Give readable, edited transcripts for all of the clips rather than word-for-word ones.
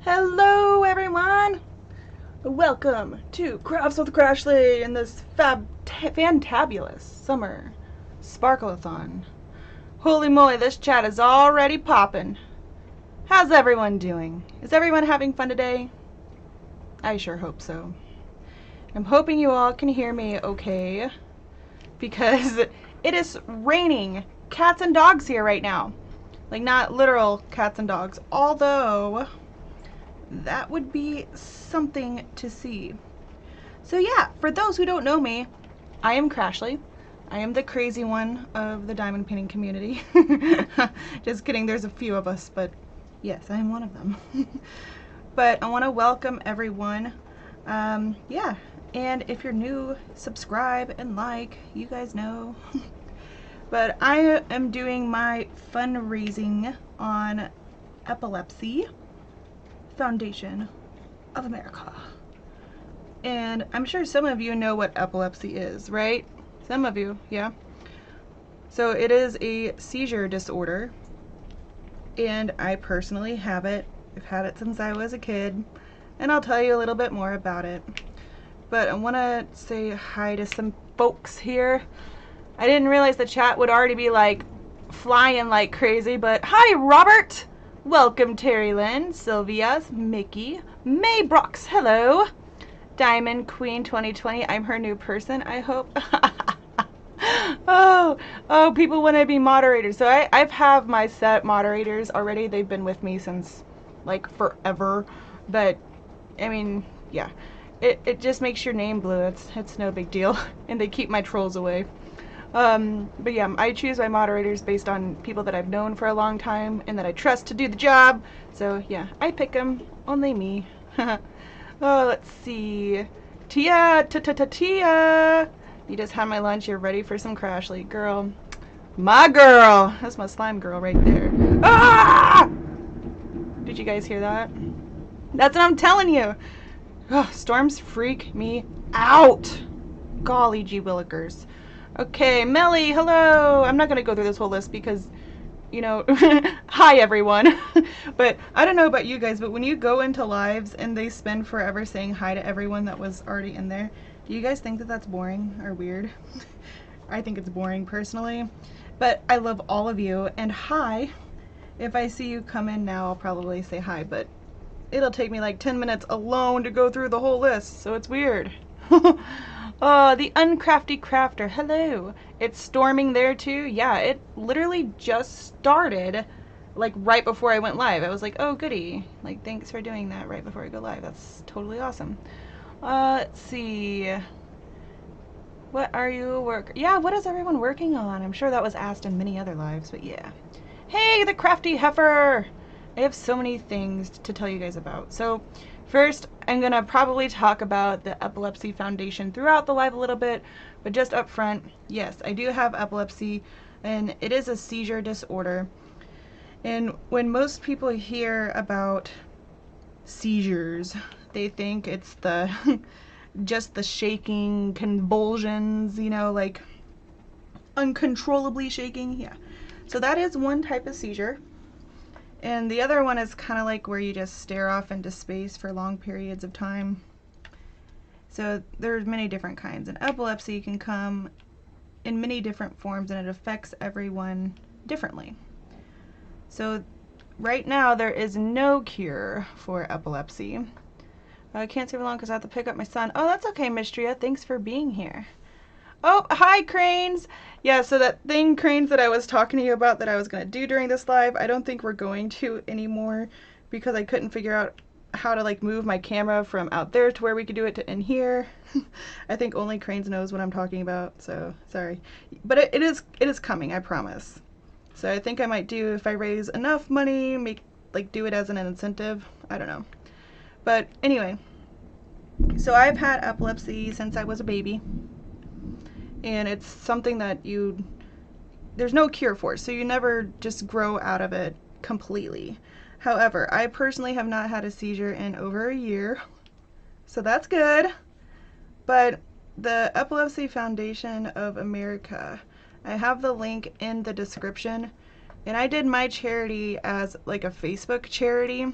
Hello everyone! Welcome to Crafts with Crashly in this fantabulous summer Sparklethon. Holy moly, this chat is already popping. How's everyone doing? Is everyone having fun today? I sure hope so. I'm hoping you all can hear me okay, because it is raining cats and dogs here right now. Like, not literal cats and dogs, although that would be something to see. So yeah, for those who don't know me, I am Crashly. I am the crazy one of the diamond painting community. Just kidding, there's a few of us, but yes, I am one of them. But I want to welcome everyone. Yeah, and if you're new, subscribe and like, you guys know. But I am doing my fundraising on Epilepsy Foundation of America. And I'm sure some of you know what epilepsy is, right? Some of you, yeah. So it is a seizure disorder, and I personally have it. I've had it since I was a kid, and I'll tell you a little bit more about it. But I want to say hi to some folks here. I didn't realize the chat would already be like flying like crazy, but hi Robert! Welcome Terry Lynn, Sylvia, Mickey, May Brooks, hello! Diamond Queen 2020, I'm her new person, I hope. Oh, people want to be moderators. So I've have my set moderators already. They've been with me since like forever. But I mean, yeah. It just makes your name blue. It's no big deal. And they keep my trolls away. But yeah, I choose my moderators based on people that I've known for a long time and that I trust to do the job. So yeah, I pick them. Only me. Oh, let's see. Tia, Tia. You just had my lunch. You're ready for some Crashly, girl. My girl. That's my slime girl right there. Ah! Did you guys hear that? That's what I'm telling you. Oh, storms freak me out. Golly gee willikers. Okay, Melly, hello! I'm not going to go through this whole list because, you know, hi everyone. But I don't know about you guys, but when you go into lives and they spend forever saying hi to everyone that was already in there, do you guys think that that's boring or weird? I think it's boring personally. But I love all of you, and hi. If I see you come in now, I'll probably say hi, but it'll take me like 10 minutes alone to go through the whole list, so it's weird. Oh, the Uncrafty Crafter, hello. It's storming there too? Yeah, it literally just started like right before I went live. I was like, oh goody, like thanks for doing that right before I go live. That's totally awesome. Let's see. What are you what is everyone working on? I'm sure that was asked in many other lives, but yeah. Hey, the Crafty Heifer! I have so many things to tell you guys about. So first, I'm going to probably talk about the Epilepsy Foundation throughout the live a little bit, but just up front, yes, I do have epilepsy, and it is a seizure disorder. And when most people hear about seizures, they think it's the just the shaking, convulsions, you know, like uncontrollably shaking. Yeah. So that is one type of seizure. And the other one is kind of like where you just stare off into space for long periods of time. So there's many different kinds. And epilepsy can come in many different forms, and it affects everyone differently. So right now there is no cure for epilepsy. I can't stay for long because I have to pick up my son. Oh, that's okay, Mistria. Thanks for being here. Oh, hi, Cranes! Yeah, so that thing, Cranes, that I was talking to you about that I was going to do during this live, I don't think we're going to anymore because I couldn't figure out how to, like, move my camera from out there to where we could do it to in here. I think only Cranes knows what I'm talking about, so sorry. But it is coming, I promise. So I think I might do, if I raise enough money, do it as an incentive. I don't know. But anyway, so I've had epilepsy since I was a baby. And it's something that there's no cure for, so you never just grow out of it completely. However, I personally have not had a seizure in over a year, so that's good. But the Epilepsy Foundation of America, I have the link in the description, and I did my charity as like a Facebook charity.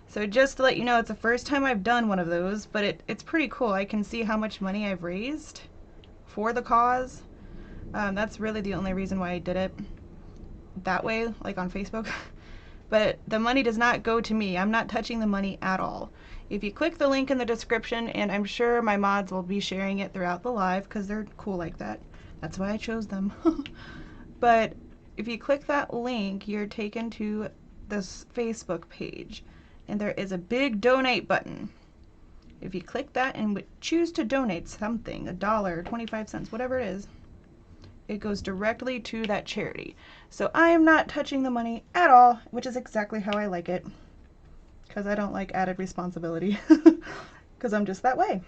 So just to let you know, it's the first time I've done one of those, but it's pretty cool. I can see how much money I've raised for the cause. That's really the only reason why I did it that way, like on Facebook. But the money does not go to me. I'm not touching the money at all. If you click the link in the description, and I'm sure my mods will be sharing it throughout the live because they're cool like that. That's why I chose them. But if you click that link, you're taken to this Facebook page, and there is a big donate button. If you click that and choose to donate something, $1, 25 cents, whatever it is, it goes directly to that charity. So I am not touching the money at all, which is exactly how I like it, because I don't like added responsibility, because I'm just that way.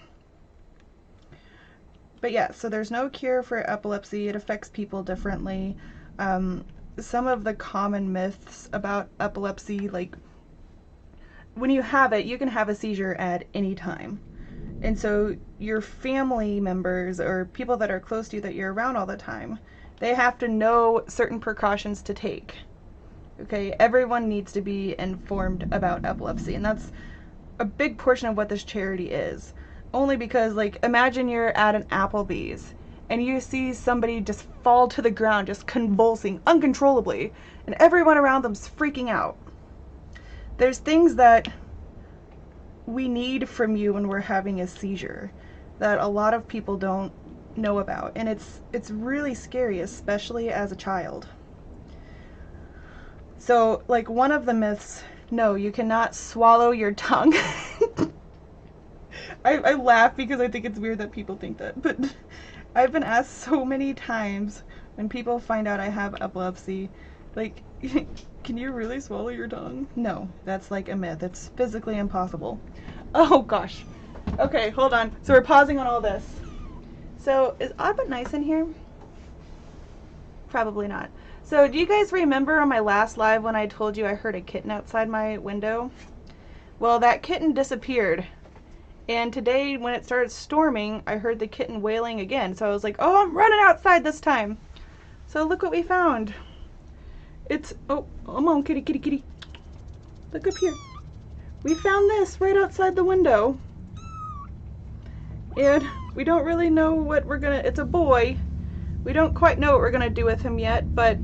But yeah, so there's no cure for epilepsy. It affects people differently. Some of the common myths about epilepsy, like when you have it, you can have a seizure at any time. And so your family members or people that are close to you that you're around all the time, they have to know certain precautions to take. Okay, everyone needs to be informed about epilepsy, and that's a big portion of what this charity is. Only because, like, imagine you're at an Applebee's and you see somebody just fall to the ground, just convulsing uncontrollably, and everyone around them's freaking out. There's things that we need from you when we're having a seizure that a lot of people don't know about, and it's really scary, especially as a child. So, like, one of the myths, no, you cannot swallow your tongue. I laugh because I think it's weird that people think that, but I've been asked so many times when people find out I have epilepsy, like, can you really swallow your tongue? No, that's like a myth. It's physically impossible. Oh gosh. Okay, hold on. So we're pausing on all this. So is odd but nice in here? Probably not. So do you guys remember on my last live when I told you I heard a kitten outside my window? Well, that kitten disappeared. And today when it started storming, I heard the kitten wailing again. So I was like, oh, I'm running outside this time. So look what we found. It's, oh, come on, kitty, kitty, kitty. Look up here. We found this right outside the window. And we don't really know what we're gonna, it's a boy. We don't quite know what we're gonna do with him yet, but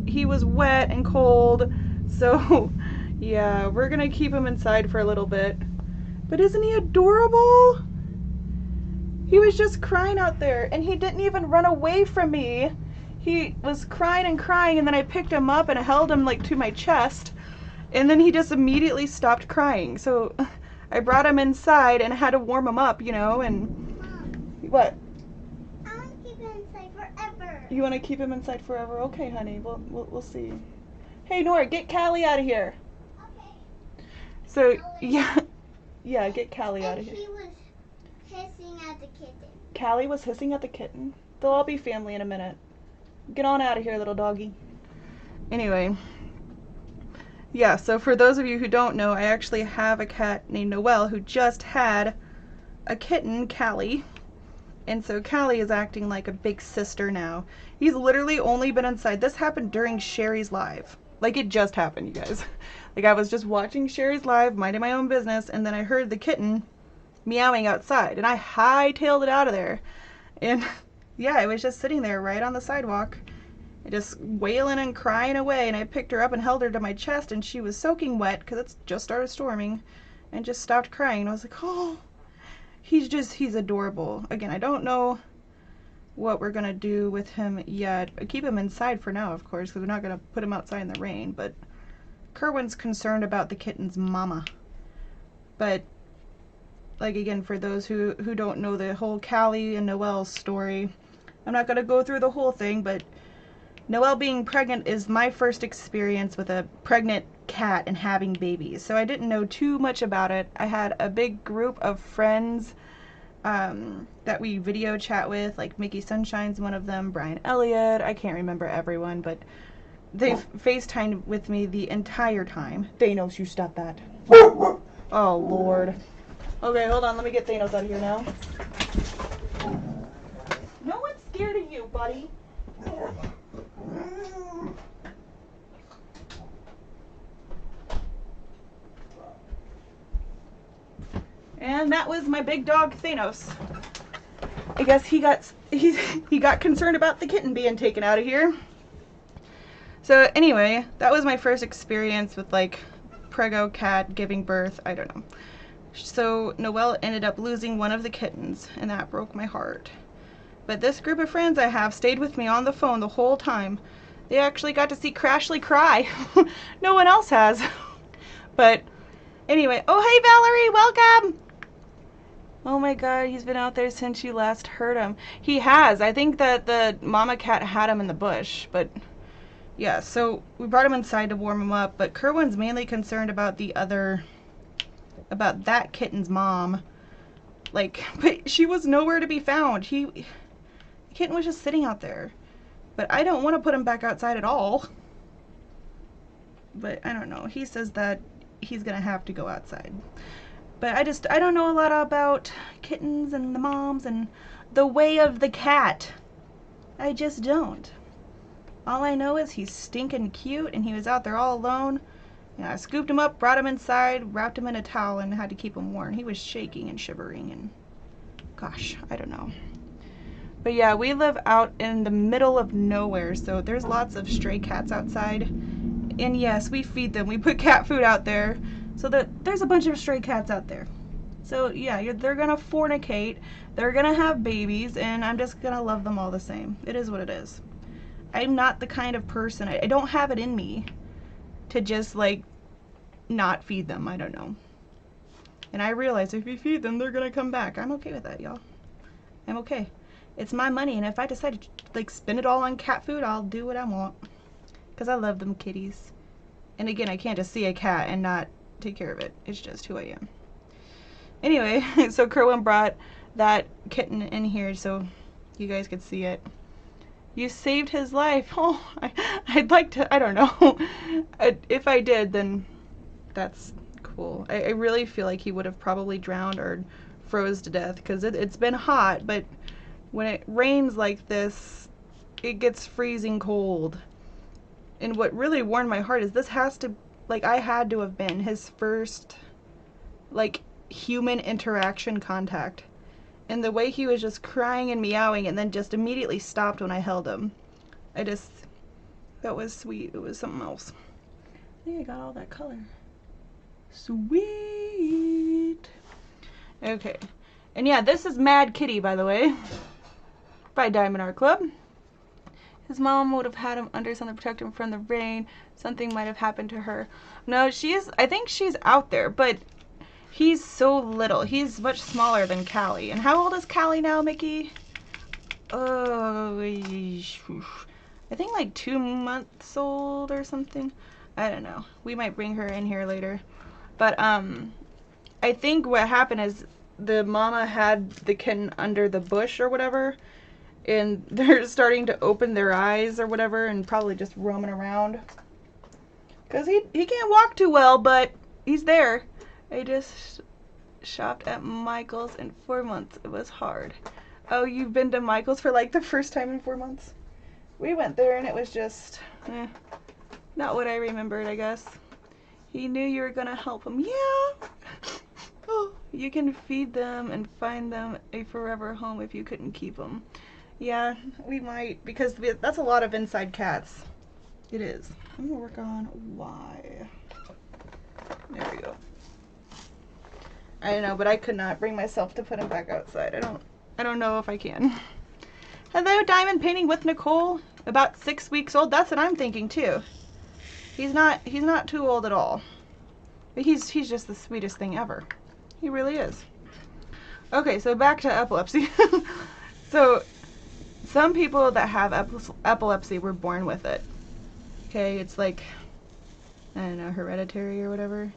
he was wet and cold. So yeah, we're gonna keep him inside for a little bit. But isn't he adorable? He was just crying out there, and he didn't even run away from me. He was crying and crying, and then I picked him up and held him like to my chest, and then he just immediately stopped crying. So I brought him inside and had to warm him up, you know, and Mom, what? I want to keep him inside forever. You want to keep him inside forever? Okay, honey, we'll see. Hey, Nora, get Callie out of here. Okay. So, yeah, get Callie out of here. He was hissing at the kitten. Callie was hissing at the kitten. They'll all be family in a minute. Get on out of here, little doggy. Anyway, yeah, so for those of you who don't know, I actually have a cat named Noelle who just had a kitten, Callie. And so Callie is acting like a big sister now. He's literally only been inside. This happened during Sherry's live. Like, it just happened, you guys. Like, I was just watching Sherry's live, minding my own business, and then I heard the kitten meowing outside, and I hightailed it out of there. And yeah, it was just sitting there right on the sidewalk, just wailing and crying away, and I picked her up and held her to my chest, and she was soaking wet because it just started storming, and just stopped crying. And I was like, oh, he's adorable. Again, I don't know what we're gonna do with him yet. I keep him inside for now, of course, because we're not gonna put him outside in the rain, but Kerwin's concerned about the kitten's mama. But like, again, for those who don't know the whole Callie and Noelle story, I'm not gonna go through the whole thing, but Noelle being pregnant is my first experience with a pregnant cat and having babies, so I didn't know too much about it. I had a big group of friends that we video chat with, like Mickey Sunshine's one of them, Brian Elliott, I can't remember everyone, but they FaceTimed with me the entire time. Thanos, you stop that. Oh, Lord. Okay, hold on, let me get Thanos out of here now. No one's scared of you, buddy. And that was my big dog Thanos. I guess he got concerned about the kitten being taken out of here. So anyway, that was my first experience with like prego cat giving birth. I don't know. So Noelle ended up losing one of the kittens, and that broke my heart. But this group of friends I have stayed with me on the phone the whole time. They actually got to see Crashly cry. No one else has. But anyway, oh hey Valerie, welcome! Oh my god, he's been out there since you last heard him. He has. I think that the mama cat had him in the bush, but yeah, so we brought him inside to warm him up, but Kerwin's mainly concerned about about that kitten's mom. Like, but she was nowhere to be found. The kitten was just sitting out there. But I don't want to put him back outside at all. But I don't know. He says that he's gonna have to go outside. But I don't know a lot about kittens and the moms and the way of the cat. I just don't. All I know is he's stinking cute and he was out there all alone. And I scooped him up, brought him inside, wrapped him in a towel, and had to keep him warm. He was shaking and shivering and gosh, I don't know. But yeah, we live out in the middle of nowhere, so there's lots of stray cats outside. And yes, we feed them. We put cat food out there. So there's a bunch of stray cats out there. So yeah, they're gonna fornicate, they're gonna have babies, and I'm just gonna love them all the same. It is what it is. I'm not the kind of person, I don't have it in me to just like not feed them. I don't know. And I realize if you feed them, they're gonna come back. I'm okay with that, y'all. I'm okay. It's my money, and if I decide to like spend it all on cat food, I'll do what I want. Because I love them kitties. And again, I can't just see a cat and not take care of it. It's just who I am. Anyway, so Kerwin brought that kitten in here so you guys could see it. You saved his life. Oh, I'd like to, I don't know. If I did, then that's cool. I really feel like he would have probably drowned or froze to death because it's been hot, but when it rains like this, it gets freezing cold. And what really warmed my heart is this has to, like, I had to have been his first, like, human interaction contact. And the way he was just crying and meowing and then just immediately stopped when I held him. That was sweet. It was something else. I think I got all that color. Sweet. Okay. And yeah, this is Mad Kitty, by the way, by Diamond Art Club. His mom would have had him under something to protect him from the rain. Something might have happened to her. No, I think she's out there, but he's so little. He's much smaller than Callie. And how old is Callie now, Mickey? Oh, I think like 2 months old or something. I don't know. We might bring her in here later. But I think what happened is the mama had the kitten under the bush or whatever. And they're starting to open their eyes or whatever and probably just roaming around. Because he can't walk too well, but he's there. I just shopped at Michael's in 4 months. It was hard. Oh, you've been to Michael's for like the first time in 4 months? We went there and it was just, not what I remembered, I guess. He knew you were gonna help him. Yeah! Oh, you can feed them and find them a forever home if you couldn't keep them. Yeah, we might, because that's a lot of inside cats. It is. I'm gonna work on why. There we go. I don't know, but I could not bring myself to put him back outside. I don't know if I can. Hello, diamond painting with Nicole. About 6 weeks old. That's what I'm thinking too. He's not too old at all. But he's just the sweetest thing ever. He really is. Okay, so back to epilepsy. So some people that have epilepsy were born with it. Okay, it's like, I don't know, hereditary or whatever.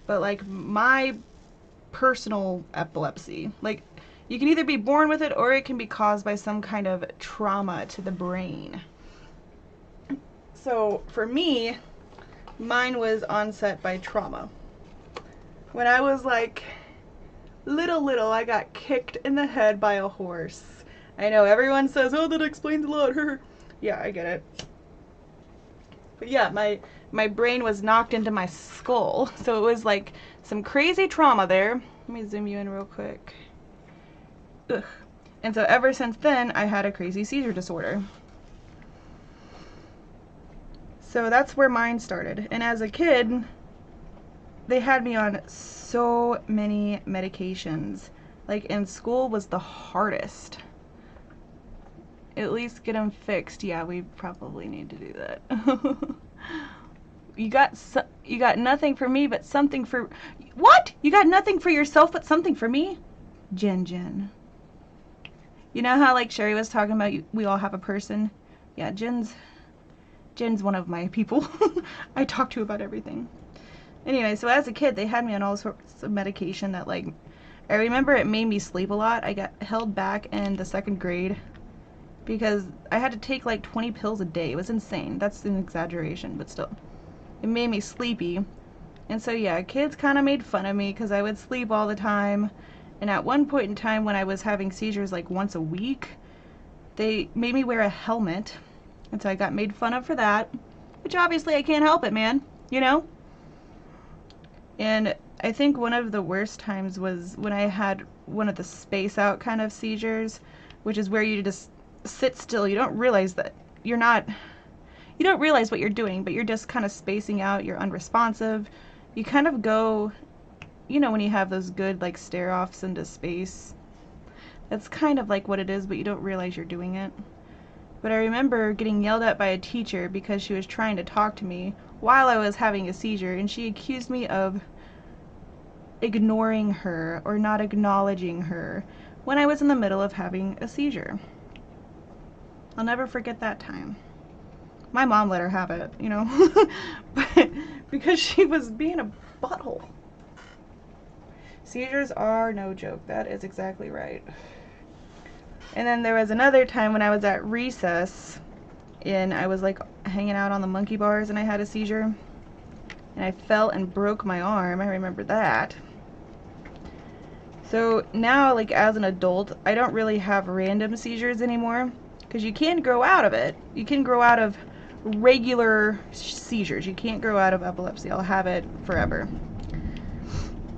But like my personal epilepsy, like you can either be born with it or it can be caused by some kind of trauma to the brain. So for me, mine was onset by trauma. When I was like little, I got kicked in the head by a horse. I know everyone says, oh, that explains a lot. Yeah, I get it. But yeah, my brain was knocked into my skull. So it was like some crazy trauma there. Let me zoom you in real quick. Ugh. And so ever since then, I had a crazy seizure disorder. So that's where mine started. And as a kid, they had me on so many medications. Like, in school was the hardest. At least get them fixed. Yeah, we probably need to do that. You got nothing for me but something for... What? You got nothing for yourself but something for me? Jen. You know how, like, Sherry was talking about, we all have a person? Yeah, Jen's one of my people. I talk to about everything. Anyway, so as a kid, they had me on all sorts of medication that, like, I remember it made me sleep a lot. I got held back in the 2nd grade because I had to take like 20 pills a day. It was insane. That's an exaggeration, but still. It made me sleepy. And so yeah, kids kind of made fun of me because I would sleep all the time. And at one point in time when I was having seizures like once a week, they made me wear a helmet. And so I got made fun of for that, which obviously I can't help it, man, you know? And I think one of the worst times was when I had one of the space out kind of seizures, which is where you just sit still. You don't realize that you don't realize what you're doing, but you're just kind of spacing out. You're unresponsive. You kind of go, you know, when you have those good like stare offs into space. That's kind of like what it is, but you don't realize you're doing it. But I remember getting yelled at by a teacher because she was trying to talk to me while I was having a seizure, and she accused me of ignoring her or not acknowledging her when I was in the middle of having a seizure. I'll never forget that time. My mom let her have it, you know, but because she was being a butthole. Seizures are no joke. That is exactly right. And then there was another time when I was at recess and I was like hanging out on the monkey bars and I had a seizure and I fell and broke my arm. I remember that. So now, like as an adult, I don't really have random seizures anymore because you can grow out of it. You can grow out of regular seizures. You can't grow out of epilepsy. I'll have it forever.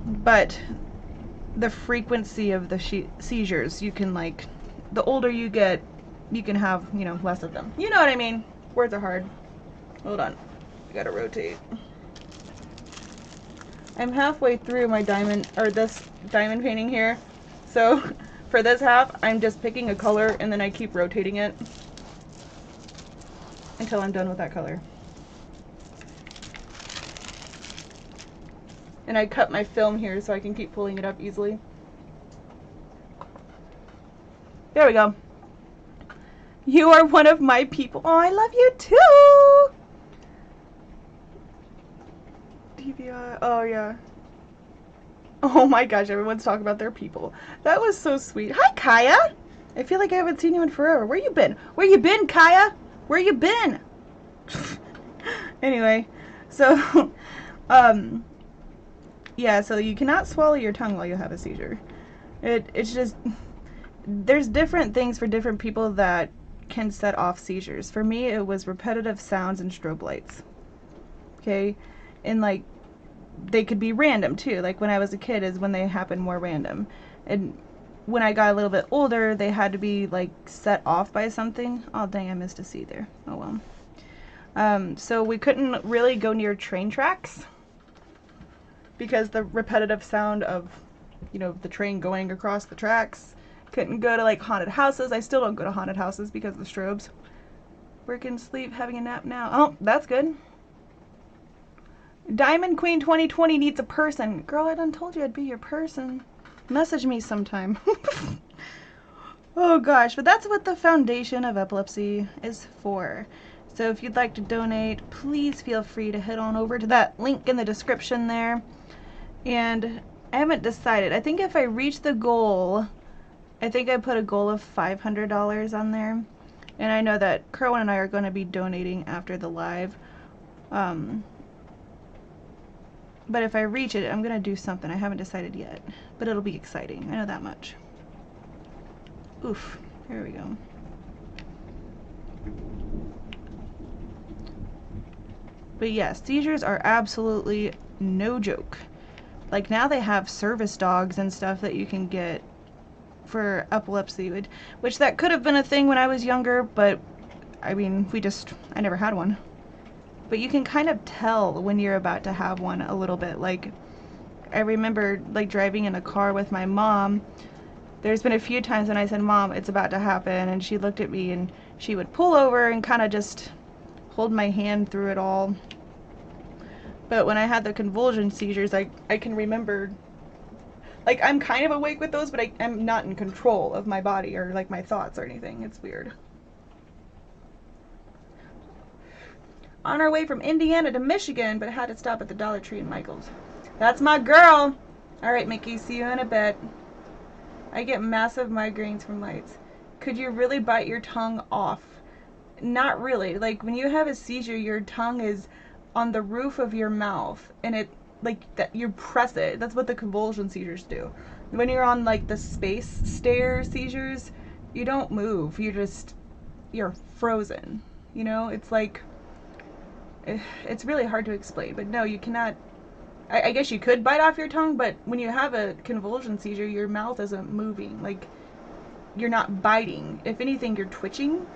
But the frequency of the seizures, you can like, the older you get, you can have, you know, less of them. You know what I mean? Words are hard. Hold on. I gotta rotate. I'm halfway through my diamond, or this diamond painting here. So for this half, I'm just picking a color and then I keep rotating it until I'm done with that color. And I cut my film here so I can keep pulling it up easily. There we go. You are one of my people. Oh, I love you too! DVI. Oh, yeah. Oh my gosh, everyone's talking about their people. That was so sweet. Hi, Kaya! I feel like I haven't seen you in forever. Where you been? Where you been, Kaya? Where you been? Anyway, so, yeah, so you cannot swallow your tongue while you have a seizure. It's just, there's different things for different people that can set off seizures. For me, it was repetitive sounds and strobe lights. Okay? And like, they could be random too. Like when I was a kid is when they happened more random. And when I got a little bit older, they had to be like set off by something. Oh dang, I missed a C there. Oh well. So we couldn't really go near train tracks because the repetitive sound of, you know, the train going across the tracks. Couldn't go to like haunted houses. I still don't go to haunted houses because of the strobes. Working, sleep, having a nap now. Oh, that's good. Diamond Queen 2020 needs a person. Girl, I done told you I'd be your person. Message me sometime. Oh gosh, but that's what the Foundation of Epilepsy is for. So if you'd like to donate, please feel free to head on over to that link in the description there. And I haven't decided. I think if I reach the goal, I think I put a goal of $500 on there. And I know that Kerwin and I are going to be donating after the live. But if I reach it, I'm going to do something. I haven't decided yet. But it'll be exciting. I know that much. Oof. Here we go. But yes, seizures are absolutely no joke. Like now they have service dogs and stuff that you can get for epilepsy, which that could have been a thing when I was younger, but I mean, I never had one. But you can kind of tell when you're about to have one a little bit. Like, I remember like driving in a car with my mom. There's been a few times when I said, Mom, it's about to happen, and she looked at me and she would pull over and kind of just hold my hand through it all. But when I had the convulsion seizures, I can remember, like, I'm kind of awake with those, but I'm not in control of my body or like my thoughts or anything. It's weird. On our way from Indiana to Michigan, but had to stop at the Dollar Tree in Michael's. That's my girl. All right, Mickey, see you in a bit. I get massive migraines from lights. Could you really bite your tongue off? Not really. Like when you have a seizure, your tongue is on the roof of your mouth, and it like that you press it. That's what the convulsion seizures do. When you're on like the space stare seizures, you don't move. You're frozen. You know, it's like it's really hard to explain. But no, you cannot. I guess you could bite off your tongue, but when you have a convulsion seizure, your mouth isn't moving. Like, you're not biting. If anything, you're twitching,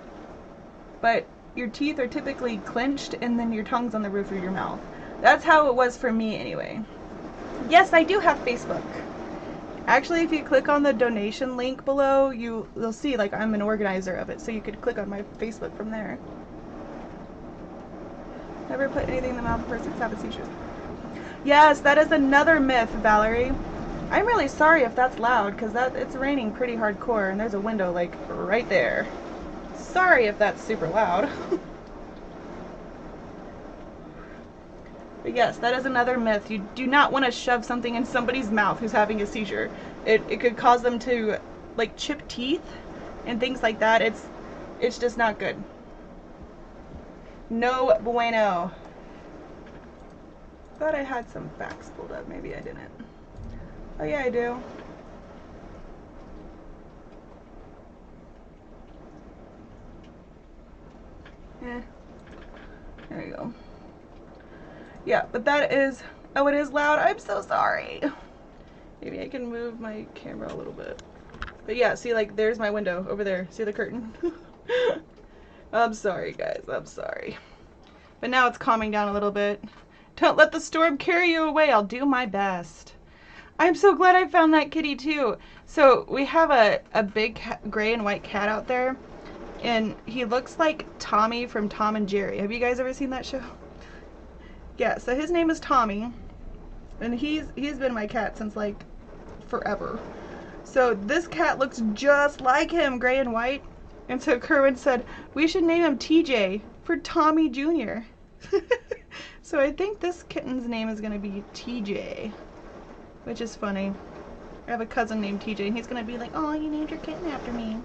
but your teeth are typically clenched and then your tongue's on the roof of your mouth. That's how it was for me anyway. Yes, I do have Facebook. Actually, if you click on the donation link below, you'll see like I'm an organizer of it, so you could click on my Facebook from there. Never put anything in the mouth of a person who's having seizures. Yes, that is another myth, Valerie. I'm really sorry if that's loud, because it's raining pretty hardcore, and there's a window, like, right there. Sorry if that's super loud. But yes, that is another myth. You do not want to shove something in somebody's mouth who's having a seizure. It could cause them to, like, chip teeth and things like that. It's just not good. No bueno. Thought I had some facts pulled up. Maybe I didn't. Oh yeah, I do. Eh. There you go. Yeah, but that is... Oh, it is loud? I'm so sorry. Maybe I can move my camera a little bit. But yeah, see, like, there's my window over there. See the curtain? I'm sorry, guys. I'm sorry. But now it's calming down a little bit. Don't let the storm carry you away. I'll do my best. I'm so glad I found that kitty too. So we have a big gray and white cat out there, and he looks like Tommy from Tom and Jerry. Have you guys ever seen that show? Yeah, so his name is Tommy, and he's been my cat since like forever. So this cat looks just like him, gray and white. And so Kerwin said, we should name him TJ for Tommy Jr. So I think this kitten's name is going to be TJ, which is funny. I have a cousin named TJ, and he's going to be like, oh, you named your kitten after me.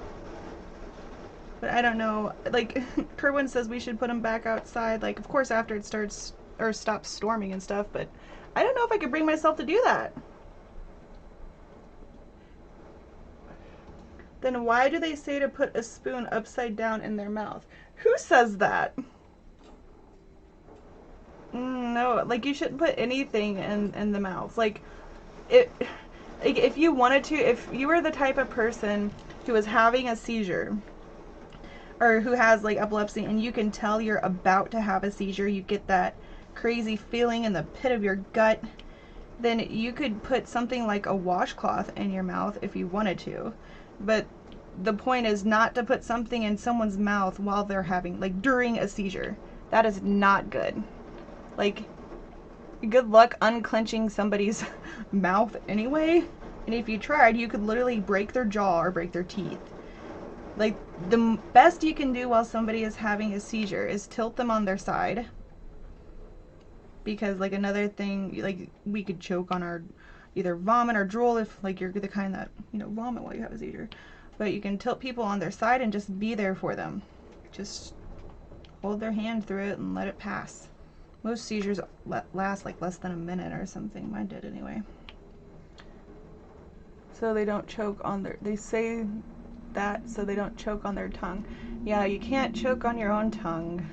But I don't know. Like, Kerwin says we should put him back outside, like, of course, after it starts, or stops storming and stuff, but I don't know if I could bring myself to do that. Then why do they say to put a spoon upside down in their mouth? Who says that? No, like you shouldn't put anything in the mouth. Like, if you wanted to, if you were the type of person who is having a seizure, or who has like epilepsy, and you can tell you're about to have a seizure, you get that crazy feeling in the pit of your gut, then you could put something like a washcloth in your mouth if you wanted to. But the point is not to put something in someone's mouth while they're having, like, during a seizure. That is not good. Like, good luck unclenching somebody's mouth anyway. And if you tried, you could literally break their jaw or break their teeth. Like, the best you can do while somebody is having a seizure is tilt them on their side. Because, like, another thing, like, we could choke on our either vomit or drool if, like, you're the kind that, you know, vomit while you have a seizure. But you can tilt people on their side and just be there for them. Just hold their hand through it and let it pass. Most seizures last like less than a minute or something. Mine did anyway. So they don't choke on their, they say that so they don't choke on their tongue. Yeah, you can't choke on your own tongue.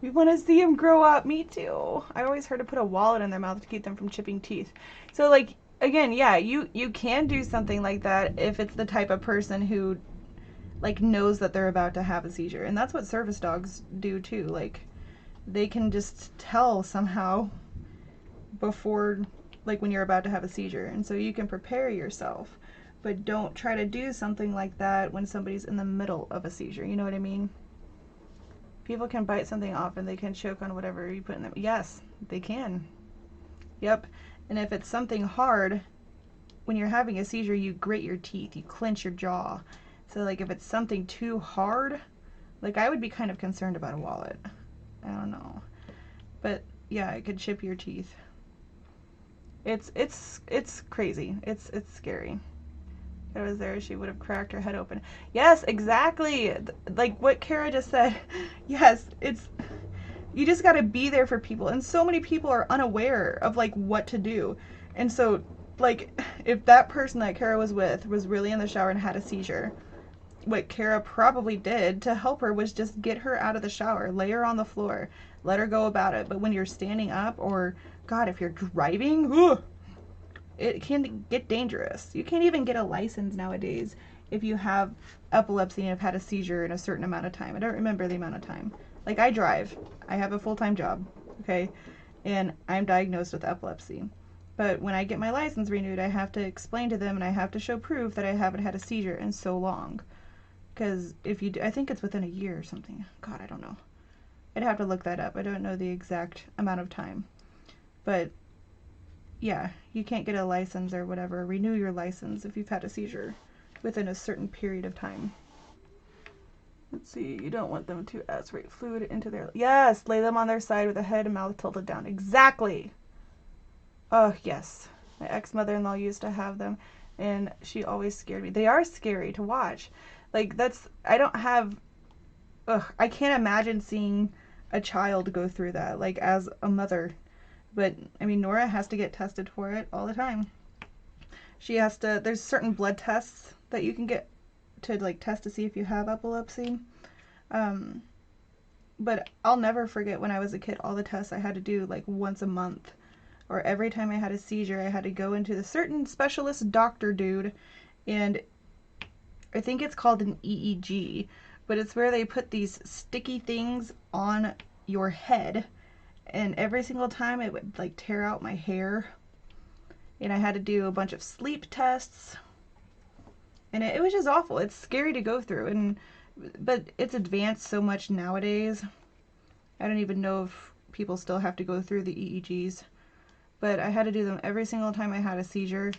We want to see them grow up. Me too. I always heard to put a wallet in their mouth to keep them from chipping teeth. So like again, yeah, you can do something like that if it's the type of person who like knows that they're about to have a seizure. And that's what service dogs do too. Like they can just tell somehow before, like when you're about to have a seizure. And so you can prepare yourself, but don't try to do something like that when somebody's in the middle of a seizure. You know what I mean? People can bite something off and they can choke on whatever you put in them. Yes, they can. Yep. And if it's something hard, when you're having a seizure, you grit your teeth, you clench your jaw. So like if it's something too hard, like I would be kind of concerned about a wallet. I don't know. But yeah, it could chip your teeth. It's crazy. It's scary. If I was there, she would have cracked her head open. Yes, exactly. Like what Kara just said. Yes, you just got to be there for people. And so many people are unaware of like what to do. And so like if that person that Kara was with was really in the shower and had a seizure, what Kara probably did to help her was just get her out of the shower, lay her on the floor, let her go about it. But when you're standing up, or God, if you're driving, ugh, it can get dangerous. You can't even get a license nowadays if you have epilepsy and have had a seizure in a certain amount of time. I don't remember the amount of time. Like I drive, I have a full-time job, okay, and I'm diagnosed with epilepsy. But when I get my license renewed, I have to explain to them and I have to show proof that I haven't had a seizure in so long. Because if you do, I think it's within a year or something. God, I don't know. I'd have to look that up. I don't know the exact amount of time. But yeah, you can't get a license or whatever, renew your license if you've had a seizure within a certain period of time. Let's see, you don't want them to aspirate fluid into their... Yes, lay them on their side with the head and mouth tilted down. Exactly. Oh, yes. My ex-mother-in-law used to have them, and she always scared me. They are scary to watch. Like, I don't have, I can't imagine seeing a child go through that, like, as a mother. But, I mean, Nora has to get tested for it all the time. She has to, there's certain blood tests that you can get to, like, test to see if you have epilepsy. But I'll never forget when I was a kid, all the tests I had to do, like, once a month. Or every time I had a seizure, I had to go into the certain specialist doctor dude, and I think it's called an EEG, but it's where they put these sticky things on your head, and every single time it would like tear out my hair, and I had to do a bunch of sleep tests, and it was just awful. It's scary to go through, but it's advanced so much nowadays. I don't even know if people still have to go through the EEGs, but I had to do them every single time I had a seizure.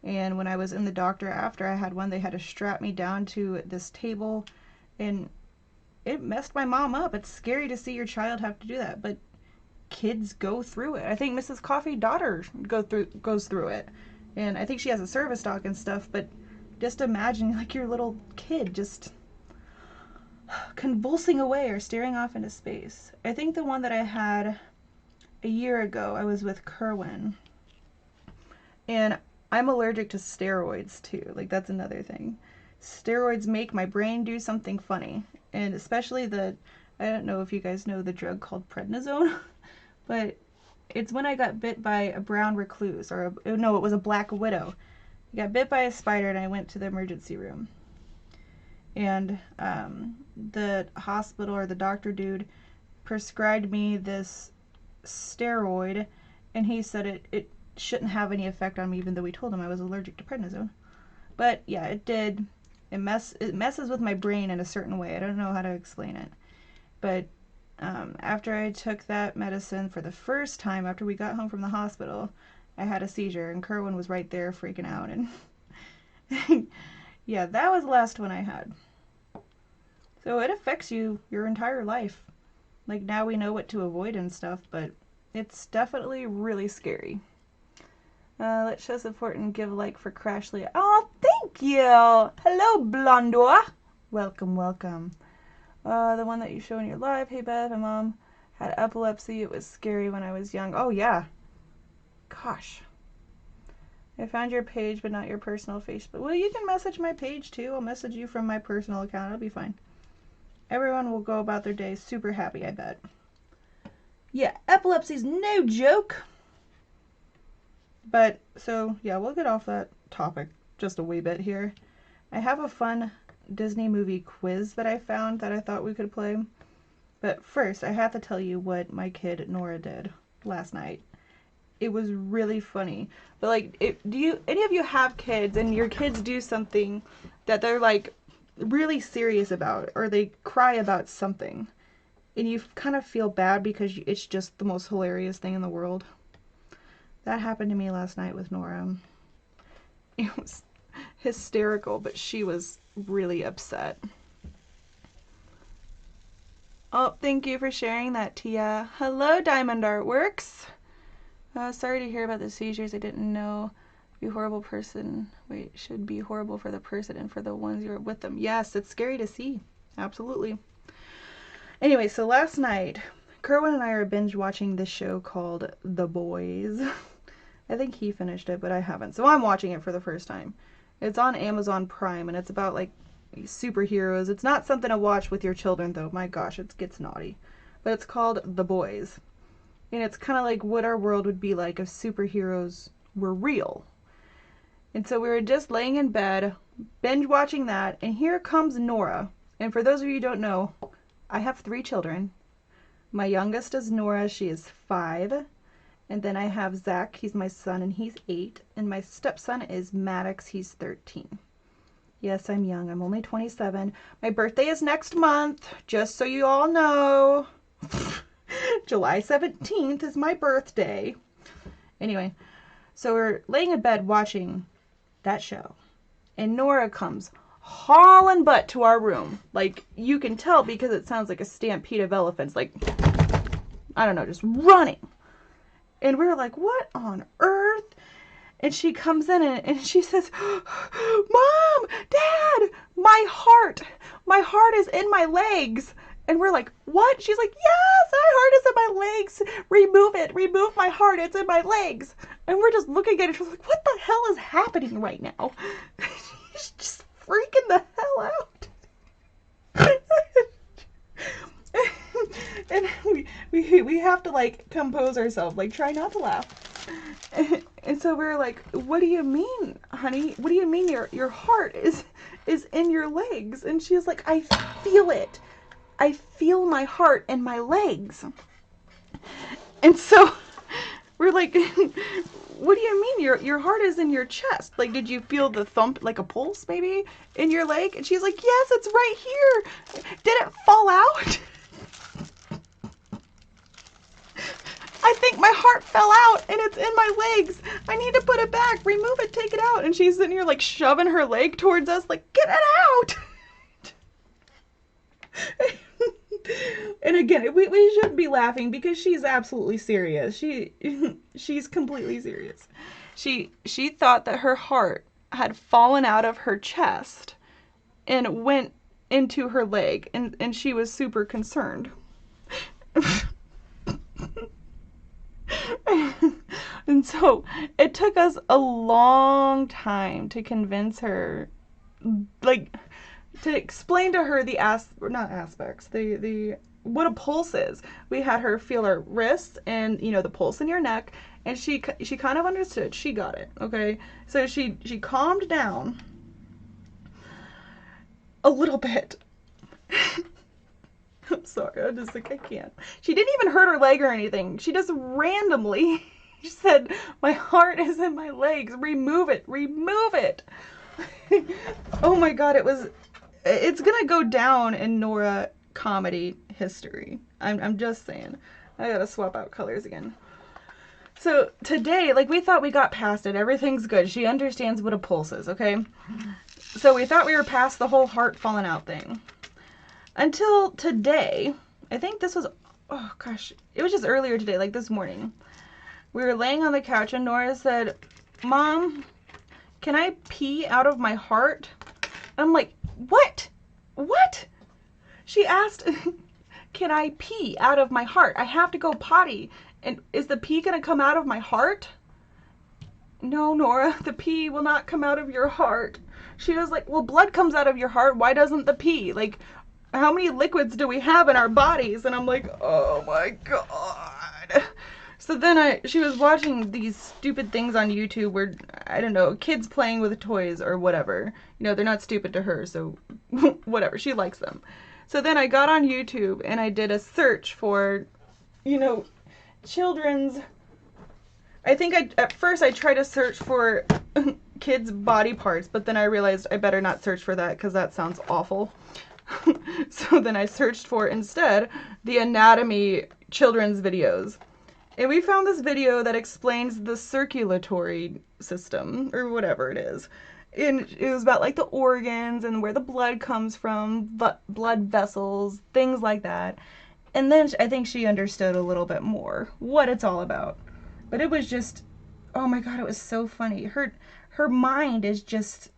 And when I was in the doctor after I had one, they had to strap me down to this table, and it messed my mom up. It's scary to see your child have to do that, but kids go through it. I think Mrs. Coffee daughter goes through it, and I think she has a service dog and stuff. But just imagine like your little kid just convulsing away or staring off into space. I think the one that I had a year ago, I was with Kerwin, and I'm allergic to steroids too. Like that's another thing. Steroids make my brain do something funny, and especially I don't know if you guys know the drug called prednisone, but it's when I got bit by a brown recluse, no, it was a black widow. I got bit by a spider and I went to the emergency room, and the hospital or the doctor dude prescribed me this steroid, and he said it shouldn't have any effect on me, even though we told him I was allergic to prednisone. But yeah, it did. It messes with my brain in a certain way. I don't know how to explain it. But after I took that medicine for the first time, after we got home from the hospital, I had a seizure, and Kerwin was right there freaking out. And yeah, that was the last one I had. So it affects you your entire life. Like now we know what to avoid and stuff, but it's definitely really scary. Let's show support and give a like for Crashly. Oh, thank you! Hello, Blondois! Welcome, welcome. The one that you show in your live. Hey, Beth, my mom had epilepsy. It was scary when I was young. Oh, yeah. Gosh. I found your page, but not your personal Facebook. Well, you can message my page, too. I'll message you from my personal account. It'll be fine. Everyone will go about their day super happy, I bet. Yeah, epilepsy's no joke. But, so, yeah, we'll get off that topic just a wee bit here. I have a fun Disney movie quiz that I found that I thought we could play. But first, I have to tell you what my kid Nora did last night. It was really funny. But like, any of you have kids and your kids do something that they're like really serious about, or they cry about something, and you kind of feel bad because it's just the most hilarious thing in the world? That happened to me last night with Nora. It was hysterical, but she was really upset. Oh, thank you for sharing that, Tia. Hello, Diamond Artworks. Sorry to hear about the seizures. I didn't know. Be horrible person. Wait, should be horrible for the person and for the ones you're with them. Yes, it's scary to see. Absolutely. Anyway, so last night, Kerwin and I are binge watching this show called The Boys. I think he finished it, but I haven't. So I'm watching it for the first time. It's on Amazon Prime, and it's about like superheroes. It's not something to watch with your children, though. My gosh, it gets naughty. But it's called The Boys. And it's kind of like what our world would be like if superheroes were real. And so we were just laying in bed, binge watching that, and here comes Nora. And for those of you who don't know, I have 3 children. My youngest is Nora, she is 5. And then I have Zach, he's my son, and he's 8. And my stepson is Maddox, he's 13. Yes, I'm young, I'm only 27. My birthday is next month, just so you all know. July 17th is my birthday. Anyway, so we're laying in bed watching that show. And Nora comes hauling butt to our room. Like, you can tell because it sounds like a stampede of elephants. Like, I don't know, just running. And we were like, what on earth? And she comes in and she says, Mom, Dad, my heart is in my legs. And we're like, what? She's like, yes, my heart is in my legs. Remove my heart, it's in my legs. And we're just looking at it, we're like, what the hell is happening right now? She's just freaking the hell out. And we have to like compose ourselves, like try not to laugh. And so we're like, what do you mean, honey? What do you mean your heart is in your legs? And she's like, I feel it. I feel my heart in my legs. And so we're like, what do you mean your heart is in your chest? Like, did you feel the thump, like a pulse maybe in your leg? And she's like, yes, it's right here. Did it fall out? I think my heart fell out and it's in my legs. I need to put it back. Remove it, take it out. And she's sitting here like shoving her leg towards us, like, get it out. And again, we shouldn't be laughing because she's absolutely serious. She's completely serious. She thought that her heart had fallen out of her chest and went into her leg, and she was super concerned. And so it took us a long time to convince her, like, to explain to her the what a pulse is. We had her feel her wrists and, you know, the pulse in your neck, and she kind of understood. She got it, okay? So she calmed down a little bit. I'm sorry, I'm just like, I can't. She didn't even hurt her leg or anything. She just randomly said, my heart is in my legs. Remove it. Remove it. Oh my God, it's gonna go down in Nora comedy history. I'm just saying. I gotta swap out colors again. So today, like, we thought we got past it. Everything's good. She understands what a pulse is, okay? So we thought we were past the whole heart falling out thing. Until today, I think this was, oh gosh, it was just earlier today, like this morning. We were laying on the couch and Nora said, Mom, can I pee out of my heart? I'm like, what? What? She asked, can I pee out of my heart? I have to go potty. And is the pee gonna come out of my heart? No, Nora, the pee will not come out of your heart. She was like, well, blood comes out of your heart. Why doesn't the pee? Like, how many liquids do we have in our bodies? And I'm like, oh my God. So then she was watching these stupid things on YouTube where, I don't know, kids playing with toys or whatever. You know, they're not stupid to her, so whatever, she likes them. So then I got on YouTube and I did a search for, you know, children's, at first I tried to search for kids' body parts, but then I realized I better not search for that because that sounds awful. So then I searched for instead the anatomy children's videos. And we found this video that explains the circulatory system, or whatever it is. And it was about like the organs and where the blood comes from, blood vessels, things like that. And then I think she understood a little bit more what it's all about. But it was just, oh my God, it was so funny. Her mind is just,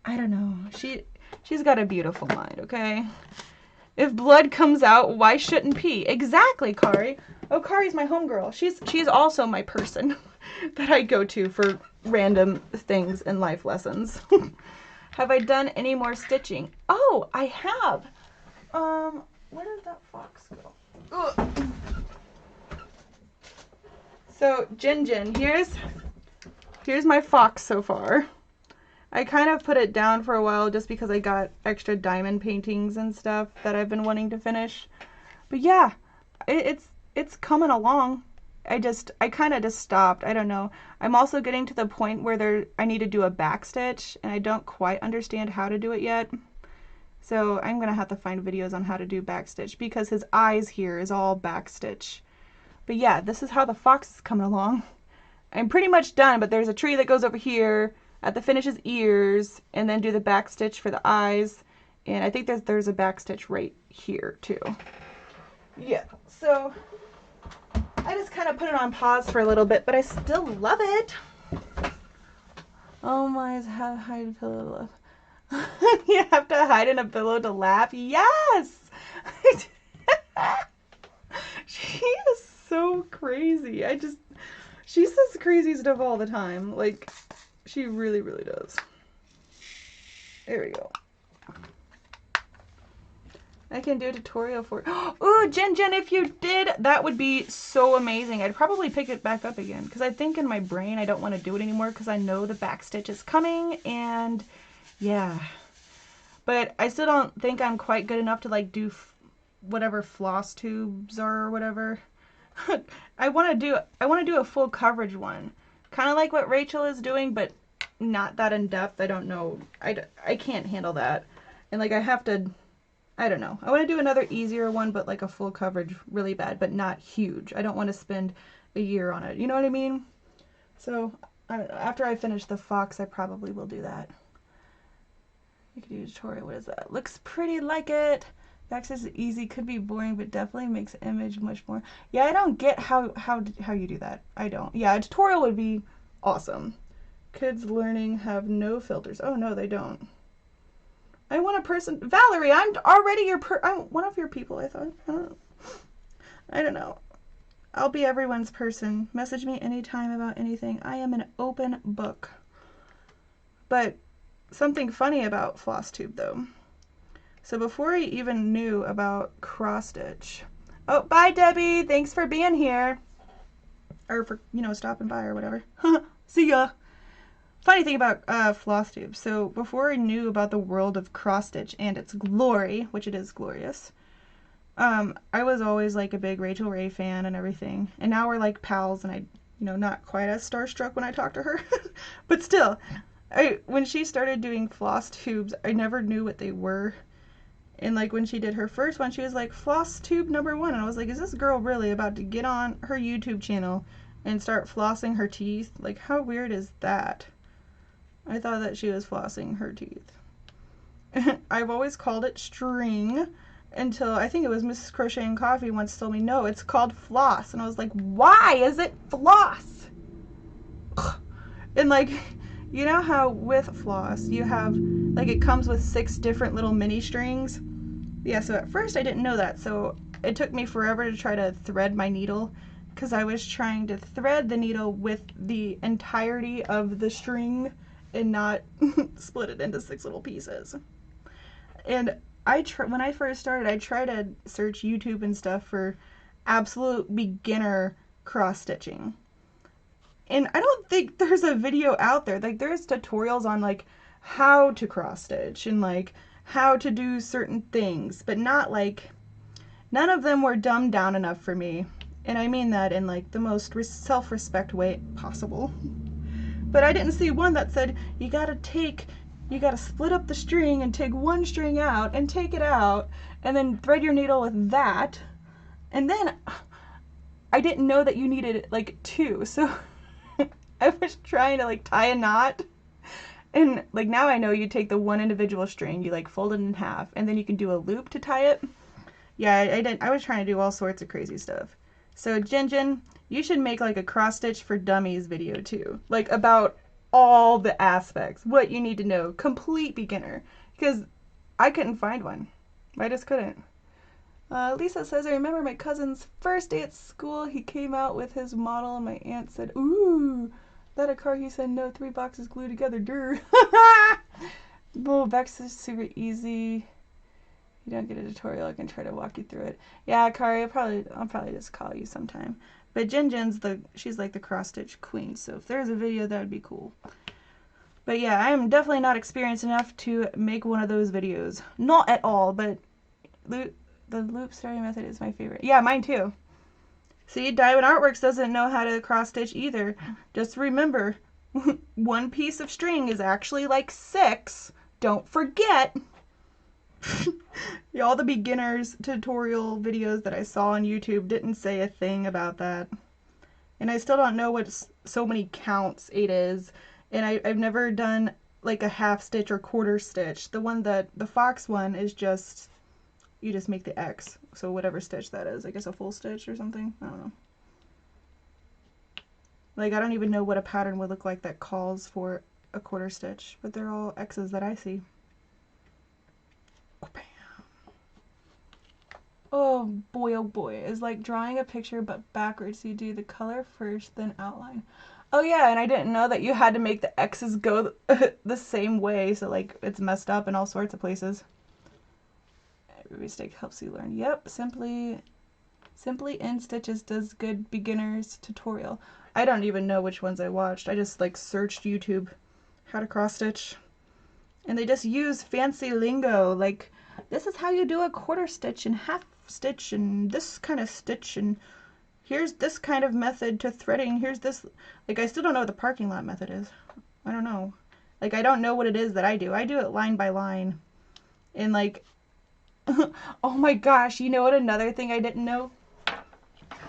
I don't know. She's got a beautiful mind, okay? If blood comes out, why shouldn't pee? Exactly, Kari. Oh, Kari's my homegirl. She's also my person that I go to for random things and life lessons. Have I done any more stitching? Oh, I have. Where did that fox go? Ugh. So, Jin, here's my fox so far. I kind of put it down for a while just because I got extra diamond paintings and stuff that I've been wanting to finish. But yeah, it's coming along. I kind of just stopped. I don't know. I'm also getting to the point where I need to do a back stitch and I don't quite understand how to do it yet. So I'm going to have to find videos on how to do back stitch because his eyes here is all back stitch. But yeah, this is how the fox is coming along. I'm pretty much done, but there's a tree that goes over here. I have to finish his ears and then do the back stitch for the eyes. And I think there's a back stitch right here too. Yeah, so I just kind of put it on pause for a little bit, but I still love it. Oh my, hide a pillow to laugh. You have to hide in a pillow to laugh? Yes! She is so crazy. She says crazy stuff all the time. Like, she really, really does. There we go. I can do a tutorial for it. Ooh, Jen, if you did, that would be so amazing. I'd probably pick it back up again because I think in my brain I don't want to do it anymore because I know the back stitch is coming and yeah. But I still don't think I'm quite good enough to like do whatever floss tubes are or whatever. I want to do a full coverage one. Kind of like what Rachel is doing, but not that in depth. I don't know. I can't handle that. And like I have to, I don't know. I want to do another easier one, but like a full coverage really bad, but not huge. I don't want to spend a year on it. You know what I mean? So after I finish the fox, I probably will do that. You could do a tutorial. What is that? Looks pretty like it. Access is easy, could be boring, but definitely makes the image much more. Yeah, I don't get how you do that. I don't. Yeah, a tutorial would be awesome. Kids learning have no filters. Oh no, they don't. I want a person. Valerie, I'm already I'm one of your people. I thought. I don't know. I'll be everyone's person. Message me anytime about anything. I am an open book. But something funny about floss tube though. So before I even knew about cross stitch, oh, bye Debbie, thanks for being here, or for, you know, stopping by or whatever. See ya. Funny thing about floss tubes. So before I knew about the world of cross stitch and its glory, which it is glorious, I was always like a big Rachel Ray fan and everything. And now we're like pals, and I, you know, not quite as starstruck when I talk to her, but still, when she started doing floss tubes, I never knew what they were. And like when she did her first one, she was like, floss tube number 1. And I was like, is this girl really about to get on her YouTube channel and start flossing her teeth? Like, how weird is that? I thought that she was flossing her teeth. I've always called it string until I think it was Mrs. Crochet and Coffee once told me, no, it's called floss. And I was like, why is it floss? And like, you know how with floss you have, like, it comes with 6 different little mini strings? Yeah, so at first I didn't know that, so it took me forever to try to thread my needle because I was trying to thread the needle with the entirety of the string and not split it into 6 little pieces. And when I first started, I tried to search YouTube and stuff for absolute beginner cross stitching. And I don't think there's a video out there. Like, there's tutorials on like how to cross stitch and like how to do certain things, but not like, none of them were dumbed down enough for me. And I mean that in like the most self-respect way possible. But I didn't see one that said you gotta split up the string and take one string out and take it out and then thread your needle with that. And then I didn't know that you needed like two, so I was trying to like tie a knot. And like now I know you take the one individual string, you like fold it in half, and then you can do a loop to tie it. Yeah, I was trying to do all sorts of crazy stuff. So Jinjin, you should make like a cross stitch for dummies video too. Like about all the aspects, what you need to know, complete beginner. Because I couldn't find one. I just couldn't. Lisa says, I remember my cousin's first day at school. He came out with his model and my aunt said, ooh, that a car? He said, no, 3 boxes glued together, durr. Oh, Bex is super easy. You don't get a tutorial, I can try to walk you through it. Yeah, Kari, I'll probably just call you sometime. But Jinjin's she's like the cross stitch queen, so if there's a video, that would be cool. But yeah, I am definitely not experienced enough to make one of those videos. Not at all, but the loop starting method is my favorite. Yeah, mine too. See, Diamond Artworks doesn't know how to cross stitch either. Just remember, one piece of string is actually like 6. Don't forget. All the beginners tutorial videos that I saw on YouTube didn't say a thing about that. And I still don't know what so many counts 8 is. And I've never done like a half stitch or quarter stitch. The fox one is just, you just make the X. So whatever stitch that is, I guess a full stitch or something. I don't know. Like, I don't even know what a pattern would look like that calls for a quarter stitch, but they're all X's that I see. Oh boy, it's like drawing a picture but backwards. You do the color first, then outline. Oh yeah, and I didn't know that you had to make the X's go the same way, so like it's messed up in all sorts of places. Every mistake helps you learn. Yep, Simply in Stitches does good beginners tutorial. I don't even know which ones I watched. I just like searched YouTube how to cross stitch. And they just use fancy lingo, like this is how you do a quarter stitch and half stitch and this kind of stitch, and here's this kind of method to threading. Here's this, like I still don't know what the parking lot method is. I don't know. Like I don't know what it is that I do. I do it line by line. And like, oh my gosh, you know what another thing I didn't know?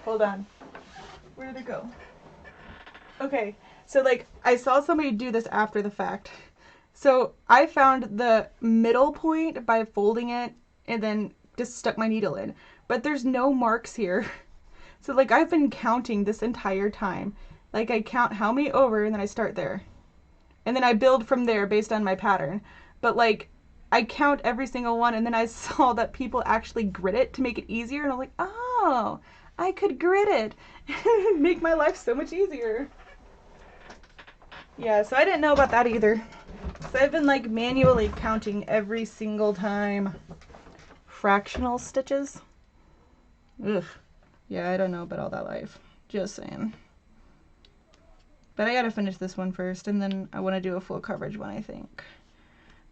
Hold on. Where did it go? Okay, so like I saw somebody do this after the fact. So I found the middle point by folding it and then just stuck my needle in. But there's no marks here. So like I've been counting this entire time. Like I count how many over and then I start there. And then I build from there based on my pattern. But like I count every single one and then I saw that people actually grid it to make it easier. And I'm like, oh, I could grid it and make my life so much easier. Yeah, so I didn't know about that either. So I've been like manually counting every single time. Fractional stitches. Ugh. Yeah, I don't know about all that life. Just saying. But I gotta finish this one first, and then I want to do a full coverage one, I think.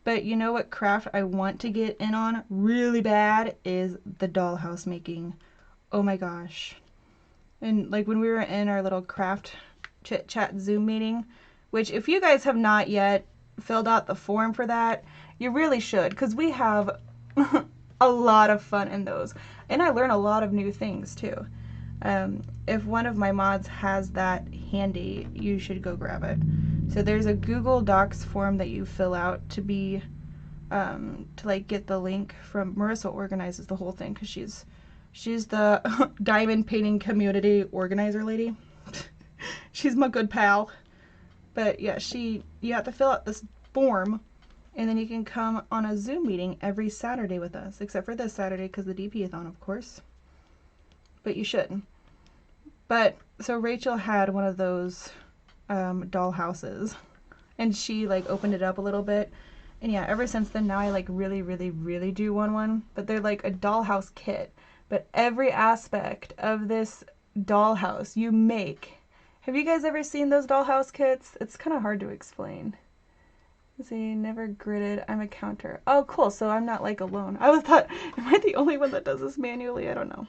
But you know what craft I want to get in on really bad is the dollhouse making. Oh my gosh. And like when we were in our little craft chit chat Zoom meeting, which if you guys have not yet filled out the form for that, you really should, because we have a lot of fun in those. And I learn a lot of new things too. If one of my mods has that handy, you should go grab it. So there's a Google Docs form that you fill out to be, to like get the link from Marissa. Organizes the whole thing because she's the diamond painting community organizer lady. She's my good pal. But yeah, you have to fill out this form, and then you can come on a Zoom meeting every Saturday with us, except for this Saturday because the DP-a-thon, of course. But you should. But so Rachel had one of those doll houses, and she like opened it up a little bit, and yeah, ever since then now I like really do want one. But they're like a dollhouse kit, but every aspect of this dollhouse you make. Have you guys ever seen those dollhouse kits? It's kind of hard to explain. See, never gridded. I'm a counter. Oh, cool. So I'm not like alone. I was thought, am I the only one that does this manually? I don't know.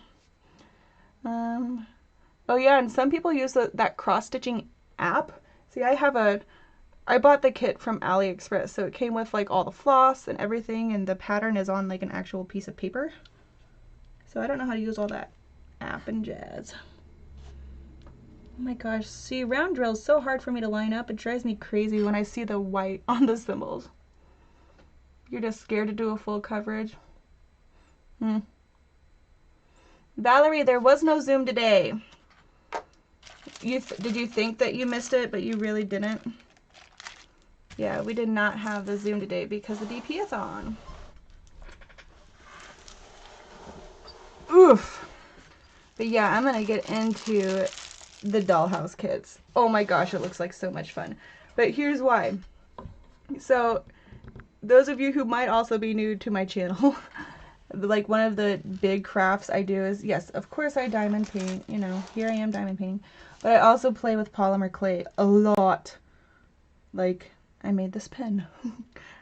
Oh yeah, and some people use that cross-stitching app. See, I bought the kit from AliExpress, so it came with like all the floss and everything, and the pattern is on like an actual piece of paper. So I don't know how to use all that app and jazz. Oh my gosh, see, round drill is so hard for me to line up. It drives me crazy when I see the white on the symbols. You're just scared to do a full coverage. Valerie, there was no Zoom today. Did you think that you missed it, but you really didn't? Yeah, we did not have the Zoom today because the DP-a-thon. Oof. But yeah, I'm gonna get into the dollhouse kits. Oh my gosh, it looks like so much fun. But here's why. So, those of you who might also be new to my channel, like one of the big crafts I do is, yes, of course I diamond paint, you know, here I am diamond painting, but I also play with polymer clay a lot. Like, I made this pen.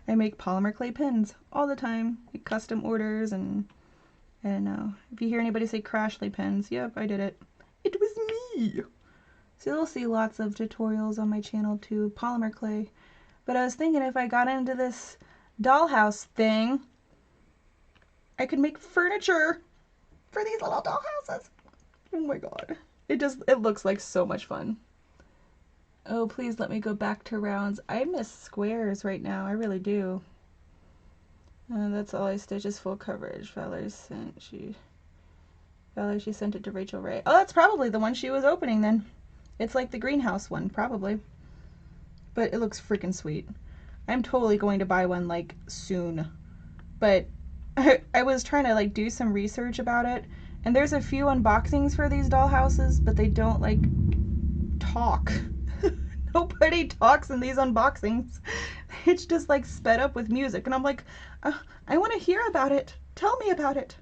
I make polymer clay pens all the time, like custom orders, and I don't know. If you hear anybody say Crashly pens, yep, I did it. It was me! So you'll see lots of tutorials on my channel too, polymer clay. But I was thinking if I got into this dollhouse thing, I could make furniture for these little dollhouses. Oh my god. It looks like so much fun. Oh, please let me go back to rounds. I miss squares right now. I really do. That's all I stitch is full coverage. Valerie she sent it to Rachel Ray. Oh, that's probably the one she was opening then. It's like the greenhouse one, probably. But it looks freaking sweet. I'm totally going to buy one like soon. But I was trying to like do some research about it, and there's a few unboxings for these dollhouses, but they don't like talk. Nobody talks in these unboxings. It's just like sped up with music, and I'm like, I want to hear about it. Tell me about it.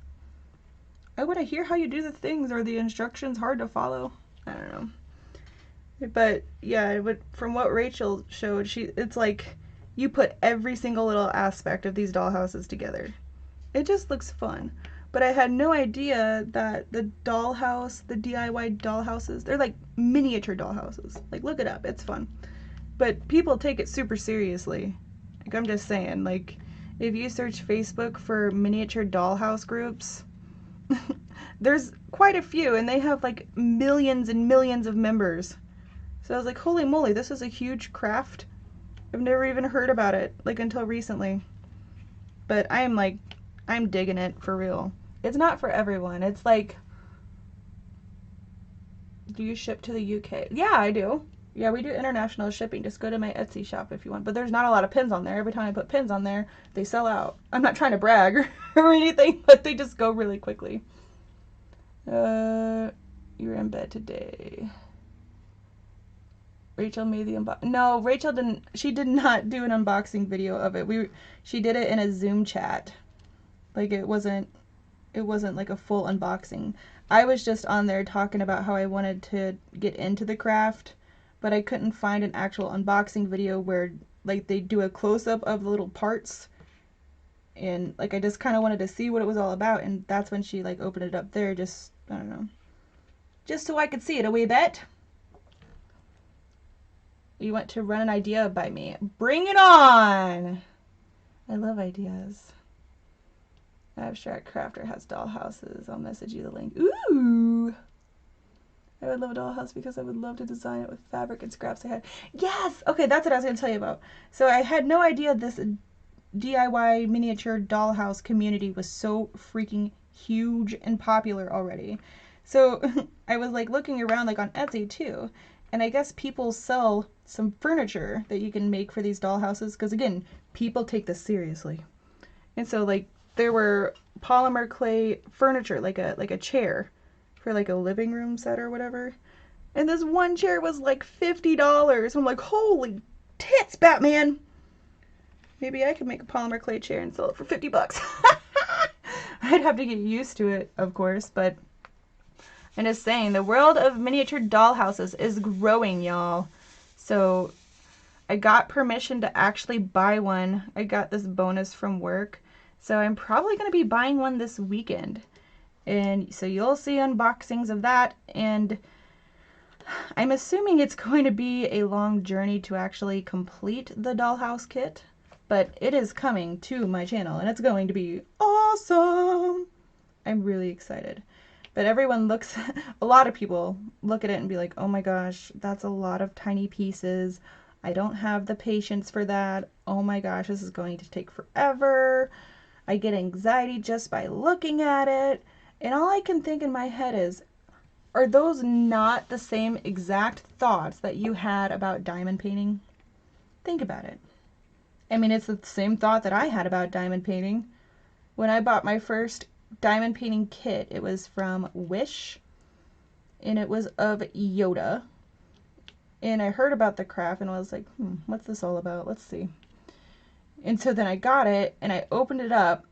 I want to hear how you do the things. Are the instructions hard to follow? I don't know. But yeah, from what Rachel showed, it's like you put every single little aspect of these dollhouses together. It just looks fun. But I had no idea that the DIY dollhouses, they're like miniature dollhouses. Like, look it up, it's fun. But people take it super seriously. Like, I'm just saying, like, if you search Facebook for miniature dollhouse groups, there's quite a few, and they have like millions and millions of members. So I was like, holy moly, this is a huge craft. I've never even heard about it, like, until recently. But I'm digging it for real. It's not for everyone. It's like, do you ship to the UK? Yeah, I do. Yeah, we do international shipping. Just go to my Etsy shop if you want. But there's not a lot of pins on there. Every time I put pins on there, they sell out. I'm not trying to brag or anything, but they just go really quickly. You're in bed today. Rachel made the unboxing. No, Rachel didn't. She did not do an unboxing video of it. She did it in a Zoom chat. Like, it wasn't like a full unboxing. I was just on there talking about how I wanted to get into the craft, but I couldn't find an actual unboxing video where like they do a close-up of the little parts, and like I just kind of wanted to see what it was all about, and that's when she like opened it up there, just, I don't know, just so I could see it a wee bit. You want to run an idea by me? Bring it on! I love ideas. Abstract Crafter has dollhouses. I'll message you the link. Ooh! I would love a dollhouse because I would love to design it with fabric and scraps I had. Yes! Okay, that's what I was going to tell you about. So I had no idea this DIY miniature dollhouse community was so freaking huge and popular already. So I was like looking around like on Etsy too. And I guess people sell some furniture that you can make for these dollhouses, because again, people take this seriously. And so like there were polymer clay furniture, like a chair for like a living room set or whatever. And this one chair was like $50. I'm like, holy tits, Batman! Maybe I could make a polymer clay chair and sell it for $50. I'd have to get used to it, of course, but And just saying, the world of miniature dollhouses is growing, y'all. So I got permission to actually buy one. I got this bonus from work. So I'm probably going to be buying one this weekend. And so you'll see unboxings of that. And I'm assuming it's going to be a long journey to actually complete the dollhouse kit. But it is coming to my channel and it's going to be awesome. I'm really excited. But everyone looks, a lot of people look at it and be like, oh my gosh, that's a lot of tiny pieces. I don't have the patience for that. Oh my gosh, this is going to take forever. I get anxiety just by looking at it. And all I can think in my head is, are those not the same exact thoughts that you had about diamond painting? Think about it. I mean, it's the same thought that I had about diamond painting. When I bought my first diamond painting kit, it was from Wish, and it was of Yoda. And I heard about the craft, and I was like, what's this all about? Let's see. And so then I got it, and I opened it up,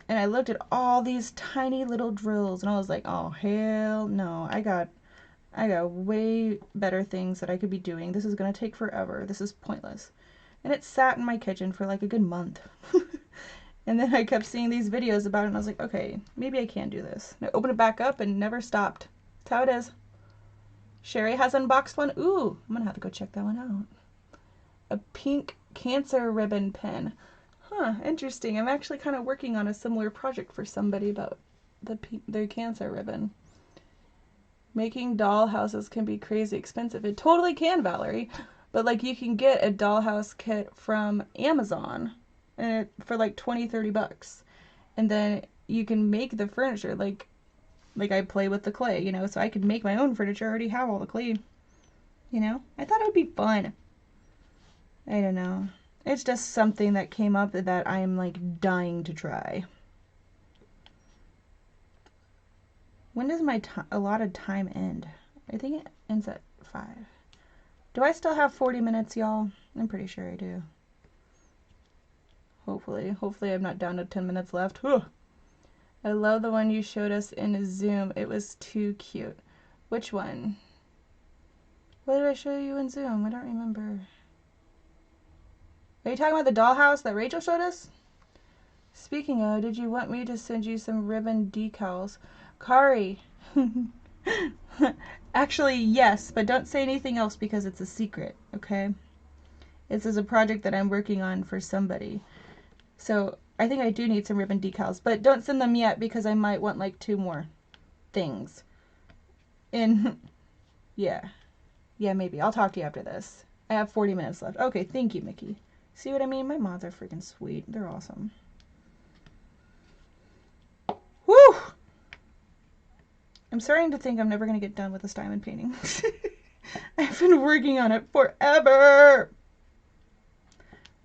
and I looked at all these tiny little drills, and I was like, oh, hell no. I got way better things that I could be doing. This is going to take forever. This is pointless. And it sat in my kitchen for like a good month. And then I kept seeing these videos about it, and I was like, okay, maybe I can do this. And I opened it back up and never stopped. That's how it is. Sherry has unboxed one. Ooh, I'm going to have to go check that one out. A pink cancer ribbon pen. Huh, interesting. I'm actually kind of working on a similar project for somebody about their cancer ribbon. Making doll houses can be crazy expensive. It totally can, Valerie. But like you can get a dollhouse kit from Amazon and for like 20-30 bucks. And then you can make the furniture like I play with the clay, you know, so I could make my own furniture. I already have all the clay, you know. I thought it would be fun. I don't know. It's just something that came up that I am like dying to try. When does my allotted time end? I think it ends at 5. Do I still have 40 minutes, y'all? I'm pretty sure I do. Hopefully. Hopefully I'm not down to 10 minutes left. Whew. I love the one you showed us in Zoom. It was too cute. Which one? What did I show you in Zoom? I don't remember. Are you talking about the dollhouse that Rachel showed us? Speaking of, did you want me to send you some ribbon decals? Kari. Actually, yes, but don't say anything else because it's a secret, okay? This is a project that I'm working on for somebody. So I think I do need some ribbon decals, but don't send them yet because I might want like 2 more things. And yeah, maybe. I'll talk to you after this. I have 40 minutes left. Okay, thank you, Mickey. See what I mean? My mods are freaking sweet. They're awesome. Woo! I'm starting to think I'm never going to get done with this diamond painting. I've been working on it forever.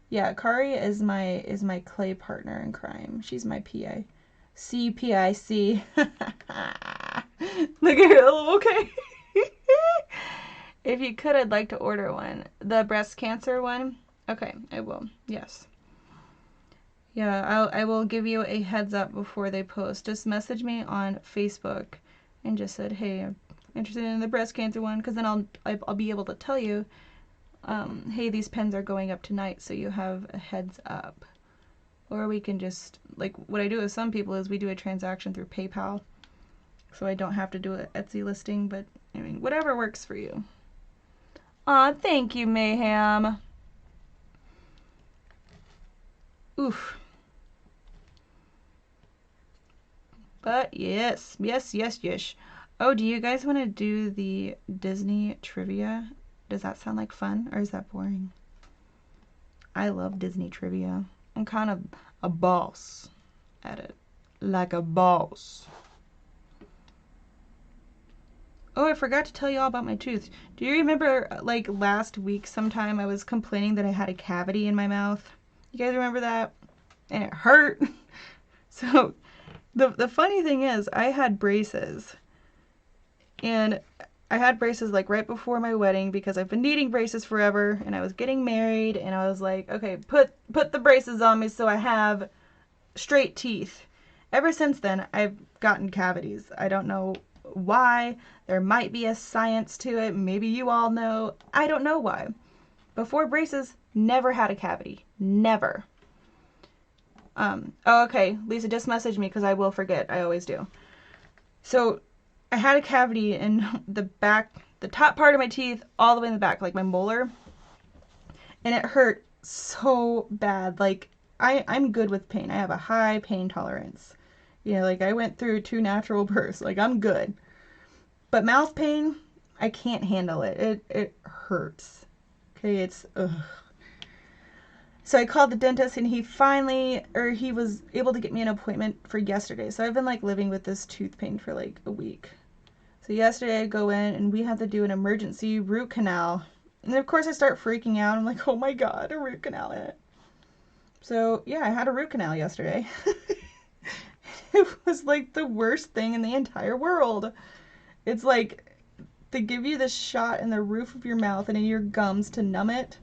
Yeah, Kari is my clay partner in crime. She's my PI. CPIC. Look at her. Okay. If you could, I'd like to order one. The breast cancer one? Okay, I will. Yes. Yeah, I will give you a heads up before they post. Just message me on Facebook and just said, hey, I'm interested in the breast cancer one, because then I'll be able to tell you, hey, these pens are going up tonight, so you have a heads up. Or we can just, like, what I do with some people is we do a transaction through PayPal, so I don't have to do an Etsy listing, but, I mean, whatever works for you. Aw, thank you, Mayhem. Oof. But yes. Oh, do you guys want to do the Disney trivia? Does that sound like fun, or is that boring? I love Disney trivia. I'm kind of a boss at it. Like a boss. Oh, I forgot to tell you all about my tooth. Do you remember, like, last week sometime I was complaining that I had a cavity in my mouth? You guys remember that? And it hurt. So, the funny thing is, I had braces. And I had braces, like, right before my wedding because I've been needing braces forever. And I was getting married, and I was like, okay, put the braces on me so I have straight teeth. Ever since then, I've gotten cavities. I don't know why. There might be a science to it. Maybe you all know. I don't know why. Before braces, never had a cavity. Never. Oh, okay. Lisa, just message me because I will forget. I always do. So I had a cavity in the back, the top part of my teeth, all the way in the back, like my molar. And it hurt so bad. Like, I'm good with pain. I have a high pain tolerance. You know, like I went through 2 natural births. Like, I'm good. But mouth pain, I can't handle it. It hurts. Okay, it's ugh. So I called the dentist and he was able to get me an appointment for yesterday. So I've been like living with this tooth pain for like a week. So yesterday I go in and we have to do an emergency root canal. And of course I start freaking out. I'm like, oh my God, a root canal in it. So yeah, I had a root canal yesterday. It was like the worst thing in the entire world. It's like they give you this shot in the roof of your mouth and in your gums to numb it.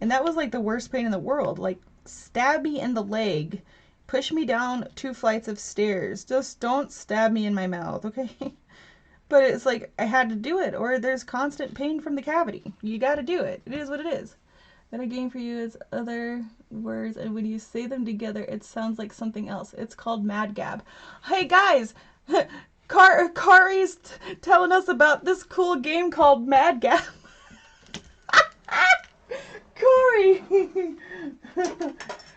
And that was like the worst pain in the world. Like, stab me in the leg. Push me down 2 flights of stairs. Just don't stab me in my mouth, okay? But it's like, I had to do it, or there's constant pain from the cavity. You gotta do it. It is what it is. Then a game for you is other words, and when you say them together, it sounds like something else. It's called Mad Gab. Hey guys! Kari's telling us about this cool game called Mad Gab. Kari!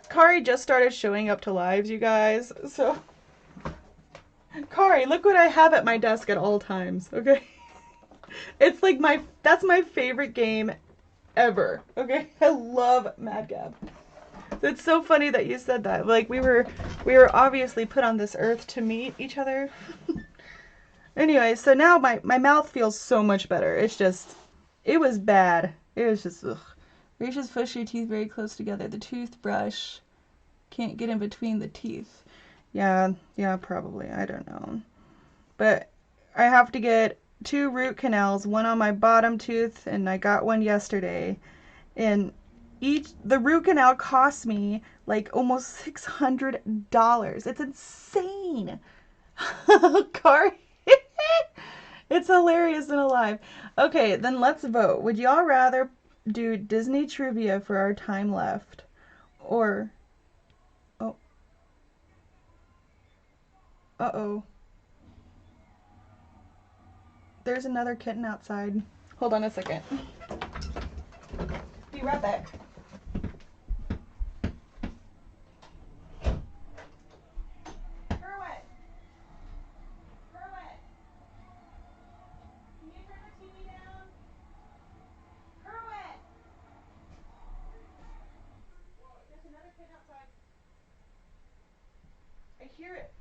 Kari just started showing up to lives, you guys. So, Kari, look what I have at my desk at all times, okay? It's like that's my favorite game ever, okay? I love Mad Gab. It's so funny that you said that. Like, we were obviously put on this earth to meet each other. Anyway, so now my mouth feels so much better. It's just, it was bad. It was just, ugh. Just push your teeth very close together. The toothbrush can't get in between the teeth. Yeah, probably. I don't know. But I have to get 2 root canals, one on my bottom tooth, and I got one yesterday. And the root canal cost me like almost $600. It's insane. Kari. It's hilarious and alive. Okay, then let's vote. Would y'all rather do Disney trivia for our time left, or uh-oh, there's another kitten outside. Hold on a second. Be right back. Kerwin! Kerwin! Can you turn the TV down? Kerwin! There's another kitten outside. I hear it.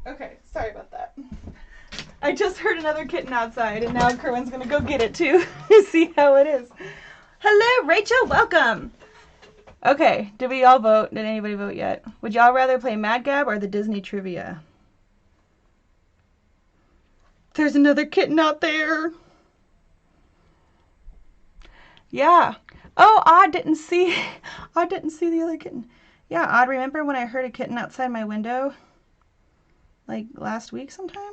Okay, sorry about that. I just heard another kitten outside, and now Kerwin's gonna go get it too. See how it is. Hello, Rachel, welcome. Okay, did we all vote? Did anybody vote yet? Would y'all rather play Mad Gab or the Disney trivia? There's another kitten out there. Yeah. Oh, I didn't see the other kitten. Yeah, Odd, remember when I heard a kitten outside my window? Like last week sometime?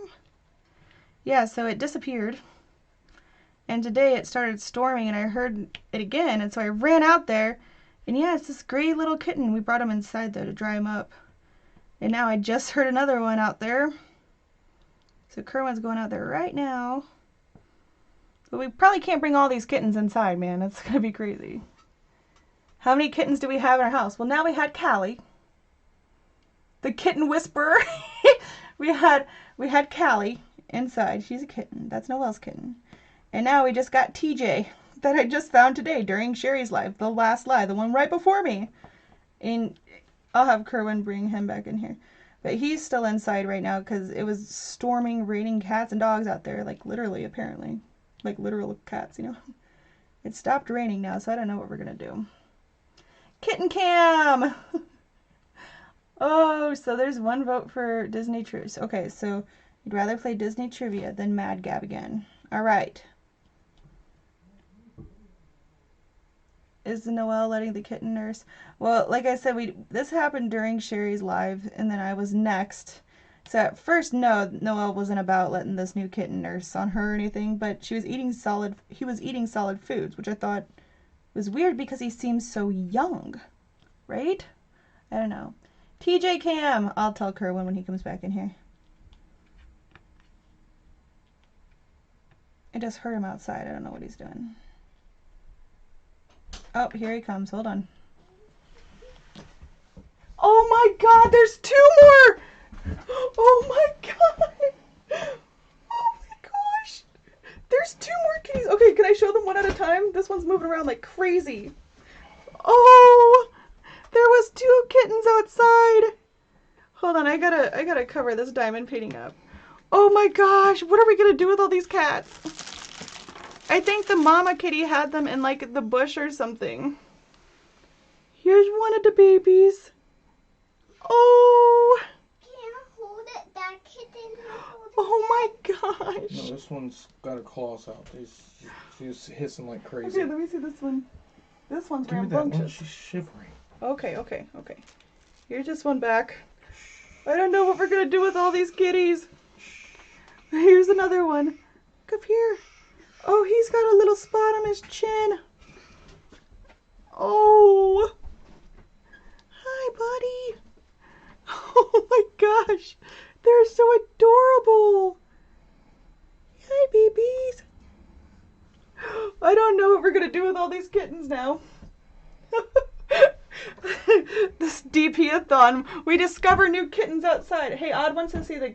Yeah, so it disappeared. And today it started storming and I heard it again, and so I ran out there. And yeah, it's this gray little kitten. We brought him inside though to dry him up. And now I just heard another one out there. So Kerwin's going out there right now. But we probably can't bring all these kittens inside, man. That's gonna be crazy. How many kittens do we have in our house? Well, now we had Callie, the kitten whisperer. we had Callie inside. She's a kitten. That's Noelle's kitten. And now we just got TJ that I just found today during Sherry's live, the last live, the one right before me. And I'll have Kerwin bring him back in here. But he's still inside right now because it was storming, raining cats and dogs out there. Like literally, apparently. Like literal cats, you know. It stopped raining now, so I don't know what we're going to do. Kitten Cam! Oh, so there's one vote for Disney Trivia. Okay, so you'd rather play Disney Trivia than Mad Gab again. All right. Is Noelle letting the kitten nurse? Well, like I said, this happened during Sherry's live, and then I was next. So at first, no, Noelle wasn't about letting this new kitten nurse on her or anything, but he was eating solid foods, which I thought was weird because he seems so young, right? I don't know. TJ Cam, I'll tell Kerwin when he comes back in here. I just heard him outside. I don't know what he's doing. Oh, here he comes. Hold on. Oh my god, there's 2 more! Oh my god! Oh my gosh! There's 2 more kitties. Okay, can I show them one at a time? This one's moving around like crazy. Oh! There was 2 kittens outside. Hold on, I gotta cover this diamond painting up. Oh my gosh, what are we gonna do with all these cats? I think the mama kitty had them in like the bush or something. Here's one of the babies. Oh! Can I hold it? That kitten hold it. Oh my gosh. No, this one's got her claws out. She's hissing like crazy. Okay, let me see this one. This one's Give me that one. rambunctious. She's shivering. Okay. Here's this one back. I don't know what we're gonna do with all these kitties. Here's another one. Look up here. Oh, he's got a little spot on his chin. Oh. Hi, buddy. Oh my gosh. They're so adorable. Hi, babies. I don't know what we're gonna do with all these kittens now. This DP-a-thon. We discover new kittens outside. Hey, Odd wants to see the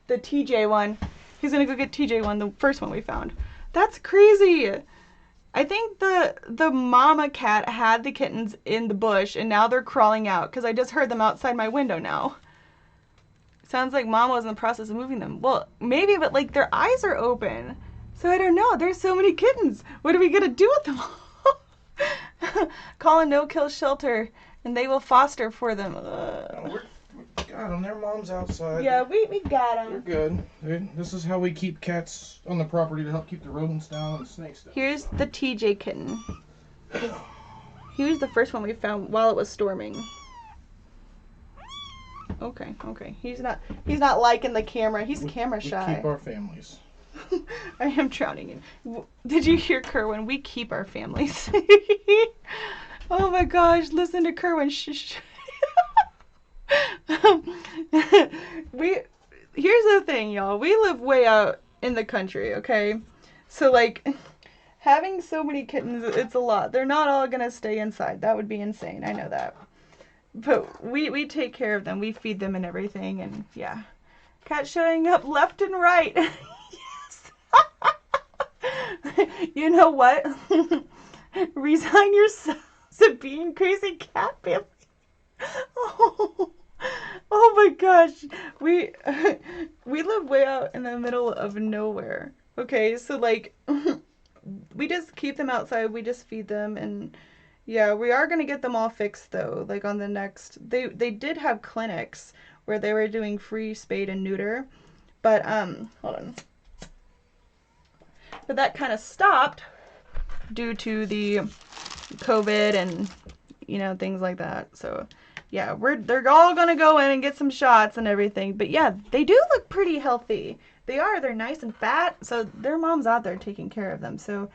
TJ one. He's gonna go get TJ one, the first one we found. That's crazy. I think the mama cat had the kittens in the bush and now they're crawling out because I just heard them outside my window now. Sounds like mama was in the process of moving them. Well, maybe, but like their eyes are open. So I don't know. There's so many kittens. What are we gonna do with them all? Call a no-kill shelter and they will foster for them. We got them. Their mom's outside. Yeah, we got them. They're good. This is how we keep cats on the property to help keep the rodents down and the snakes down. Here's the TJ kitten. He was the first one we found while it was storming. Okay. He's not liking the camera. He's camera shy. We keep our families. I am drowning in. Did you hear Kerwin? We keep our families. Oh my gosh, listen to Kerwin. Shh. Here's the thing, y'all. We live way out in the country, okay? So like having so many kittens, it's a lot. They're not all gonna stay inside. That would be insane. I know that. But we take care of them. We feed them and everything, and yeah. Cat showing up left and right. Yes. You know what? Resign yourselves to being crazy cat family. Oh my gosh. We live way out in the middle of nowhere. Okay, so like we just keep them outside. We just feed them, and yeah, we are gonna get them all fixed though. Like on the next, they did have clinics where they were doing free spade and neuter, but hold on. But that kind of stopped due to the COVID and things like that. So yeah, they're all gonna go in and get some shots and everything. But yeah, they do look pretty healthy. They're nice and fat, so their mom's out there taking care of them. So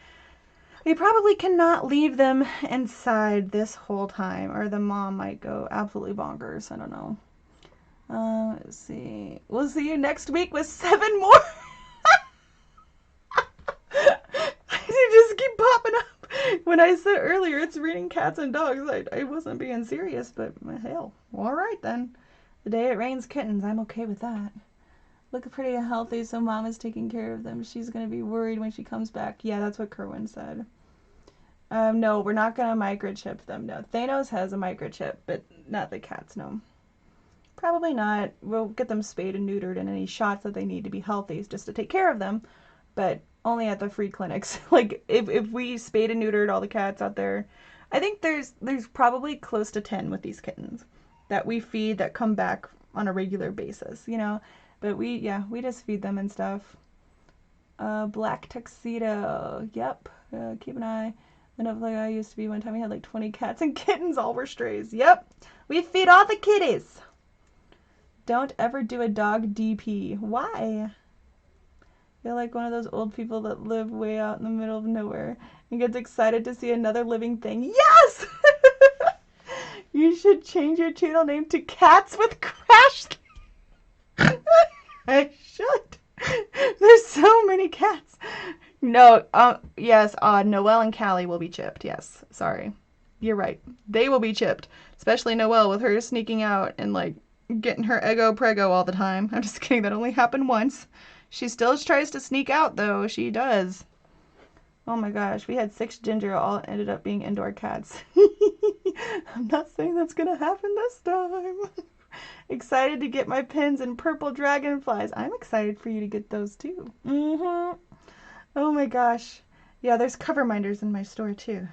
we probably cannot leave them inside this whole time, or the mom might go absolutely bonkers. I don't know. Let's see. We'll see you next week with 7 more. You just keep popping up. When I said earlier it's raining cats and dogs, I wasn't being serious, but hell, all right then. The day it rains kittens, I'm okay with that. Look pretty healthy, so mom is taking care of them. She's going to be worried when she comes back. Yeah, that's what Kerwin said. No, we're not going to microchip them. No, Thanos has a microchip, but not the cats, no. Probably not. We'll get them spayed and neutered and any shots that they need to be healthy just to take care of them, but only at the free clinics. Like, if we spayed and neutered all the cats out there, I think there's probably close to 10 with these kittens that we feed that come back on a regular basis, But we just feed them and stuff. Black tuxedo. Yep. Keep an eye. And of like I used to be one time we had like 20 cats and kittens, all were strays. Yep. We feed all the kitties. Don't ever do a dog DP. Why? You're like one of those old people that live way out in the middle of nowhere and gets excited to see another living thing. Yes! You should change your channel name to Cats with Crash. I should. There's so many cats. No, yes, Noelle and Callie will be chipped. Yes, sorry. You're right. They will be chipped. Especially Noelle with her sneaking out and like getting her ego prego all the time. I'm just kidding. That only happened once. She still tries to sneak out though. She does. Oh my gosh. We had 6 ginger. All ended up being indoor cats. I'm not saying that's going to happen this time. Excited to get my pins and purple dragonflies. I'm excited for you to get those too. Oh my gosh. Yeah, there's cover minders in my store too.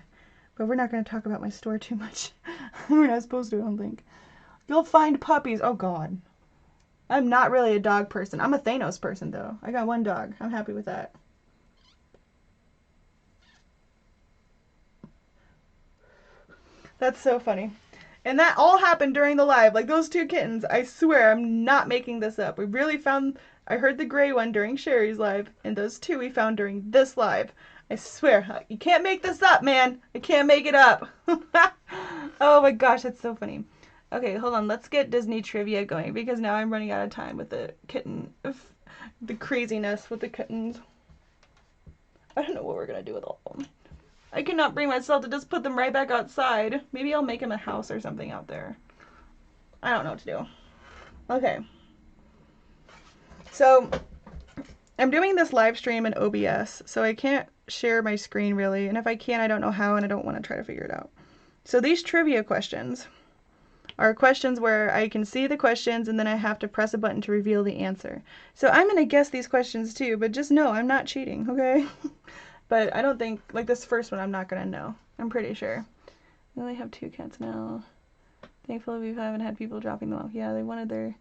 But we're not going to talk about my store too much. We're not supposed to, I don't think. You'll find puppies. Oh god. I'm not really a dog person. I'm a Thanos person though. I got 1 dog. I'm happy with that. That's so funny. And that all happened during the live. Like those 2 kittens, I swear I'm not making this up. We really found, I heard the gray one during Sherry's live, and those 2 we found during this live. I swear, you can't make this up, man. I can't make it up. Oh my gosh, that's so funny. Okay, hold on. Let's get Disney trivia going because now I'm running out of time with the kitten, the craziness with the kittens. I don't know what we're going to do with all of them. I cannot bring myself to just put them right back outside. Maybe I'll make them a house or something out there. I don't know what to do. Okay. So, I'm doing this live stream in OBS, so I can't share my screen really. And if I can, I don't know how, and I don't want to try to figure it out. So these trivia questions are questions where I can see the questions and then I have to press a button to reveal the answer. So I'm going to guess these questions too, but just know I'm not cheating, okay? But I don't think, like this first one, I'm not going to know. I'm pretty sure. We only have 2 cats now. Thankfully we haven't had people dropping them off. Yeah, they wanted their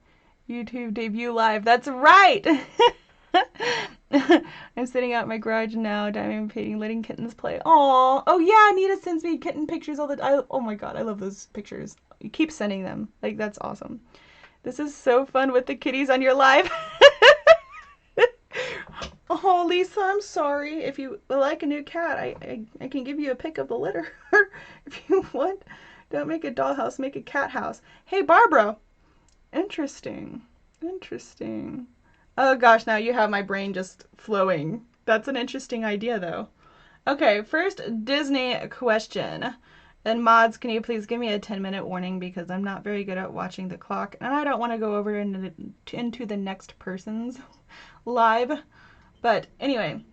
YouTube debut live. That's right! I'm sitting out in my garage now, diamond painting, letting kittens play. Aww. Oh yeah, Anita sends me kitten pictures all the time. Oh my god, I love those pictures. You keep sending them. Like, that's awesome. This is so fun with the kitties on your live. Oh, Lisa, I'm sorry. If you would like a new cat, I can give you a pic of the litter if you want. Don't make a dollhouse, make a cat house. Hey, Barbara. Interesting. Interesting. Oh gosh, now you have my brain just flowing. That's an interesting idea, though. Okay, first Disney question. And mods, can you please give me a 10-minute warning because I'm not very good at watching the clock, and I don't want to go over into the next person's live. But anyway,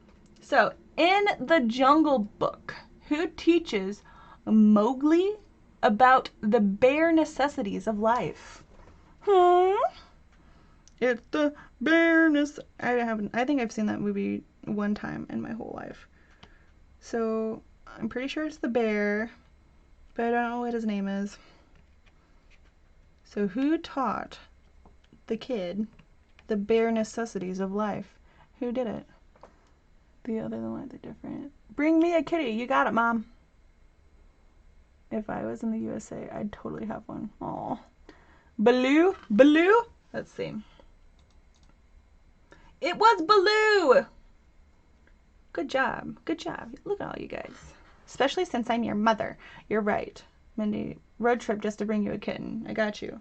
so in the Jungle Book, who teaches Mowgli about the bare necessities of life? It's the bareness. I think I've seen that movie 1 time in my whole life. So I'm pretty sure it's the bear, but I don't know what his name is. So who taught the kid the bare necessities of life? Who did it? The other ones are different. Bring me a kitty. You got it, Mom. If I was in the USA, I'd totally have one. Aw. Baloo? Baloo? Let's see. It was Baloo! Good job. Good job. Look at all you guys. Especially since I'm your mother. You're right. Mindy, road trip just to bring you a kitten. I got you.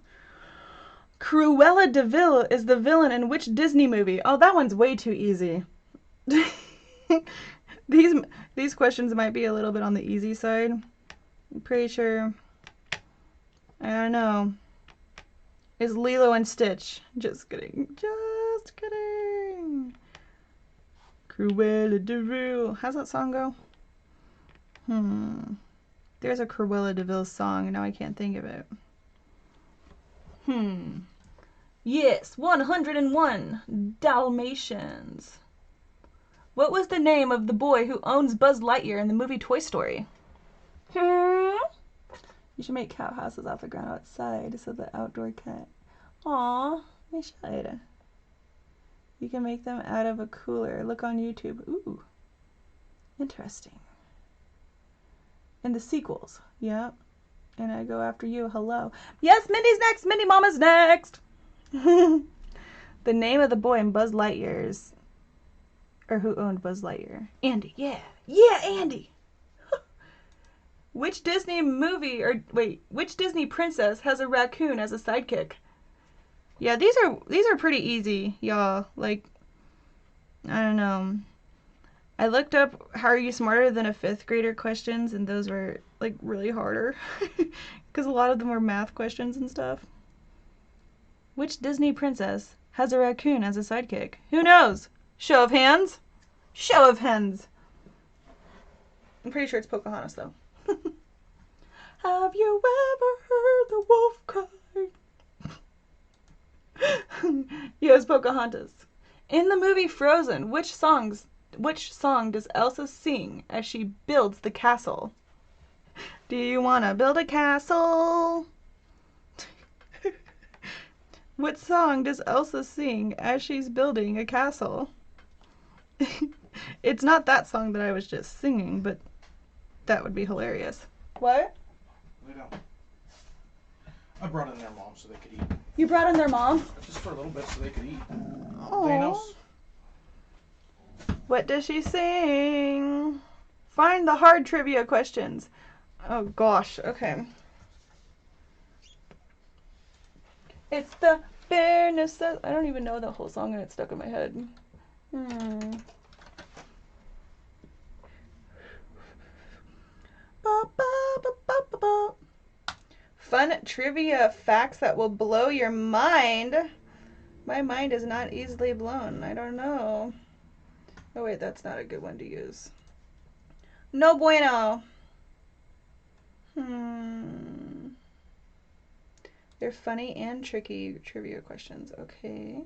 Cruella de Vil is the villain in which Disney movie? Oh, that one's way too easy. These questions might be a little bit on the easy side. I'm pretty sure. I don't know. Is Lilo and Stitch. Just kidding. Just kidding. Cruella de Vil. How's that song go? There's a Cruella de Vil song, and now I can't think of it. Yes, 101 Dalmatians. What was the name of the boy who owns Buzz Lightyear in the movie Toy Story? You should make cow houses off the ground outside so the outdoor cat. Aw, I should. You can make them out of a cooler. Look on YouTube. Ooh, interesting. in the sequels. Yep. And I go after you. Hello. Yes, Mindy's next. Mindy Mama's next. The name of the boy in Buzz Lightyear's, or who owned Buzz Lightyear? Andy. Yeah. Yeah, Andy. Which Disney movie, or wait, which Disney princess has a raccoon as a sidekick? Yeah, these are pretty easy, y'all. Like, I don't know. I looked up how are you smarter than a 5th grader questions, and those were like really harder because a lot of them were math questions and stuff. Which Disney princess has a raccoon as a sidekick? Who knows? Show of hands. Show of hands. I'm pretty sure it's Pocahontas though. Have you ever heard the wolf cry? Yes, Pocahontas. In the movie Frozen, which song does Elsa sing as she builds the castle? Do you want to build a castle? What song does Elsa sing as she's building a castle? It's not that song that I was just singing, but that would be hilarious. What? Lay down. I brought in their mom so they could eat. You brought in their mom? Just for a little bit so they could eat. Aww. Thanos. What does she sing? Find the hard trivia questions. Oh gosh, okay. It's the fairness of... I don't even know the whole song and it's stuck in my head. Fun trivia facts that will blow your mind. My mind is not easily blown. I don't know. Oh wait, that's not a good one to use. No bueno. They're funny and tricky trivia questions. Okay.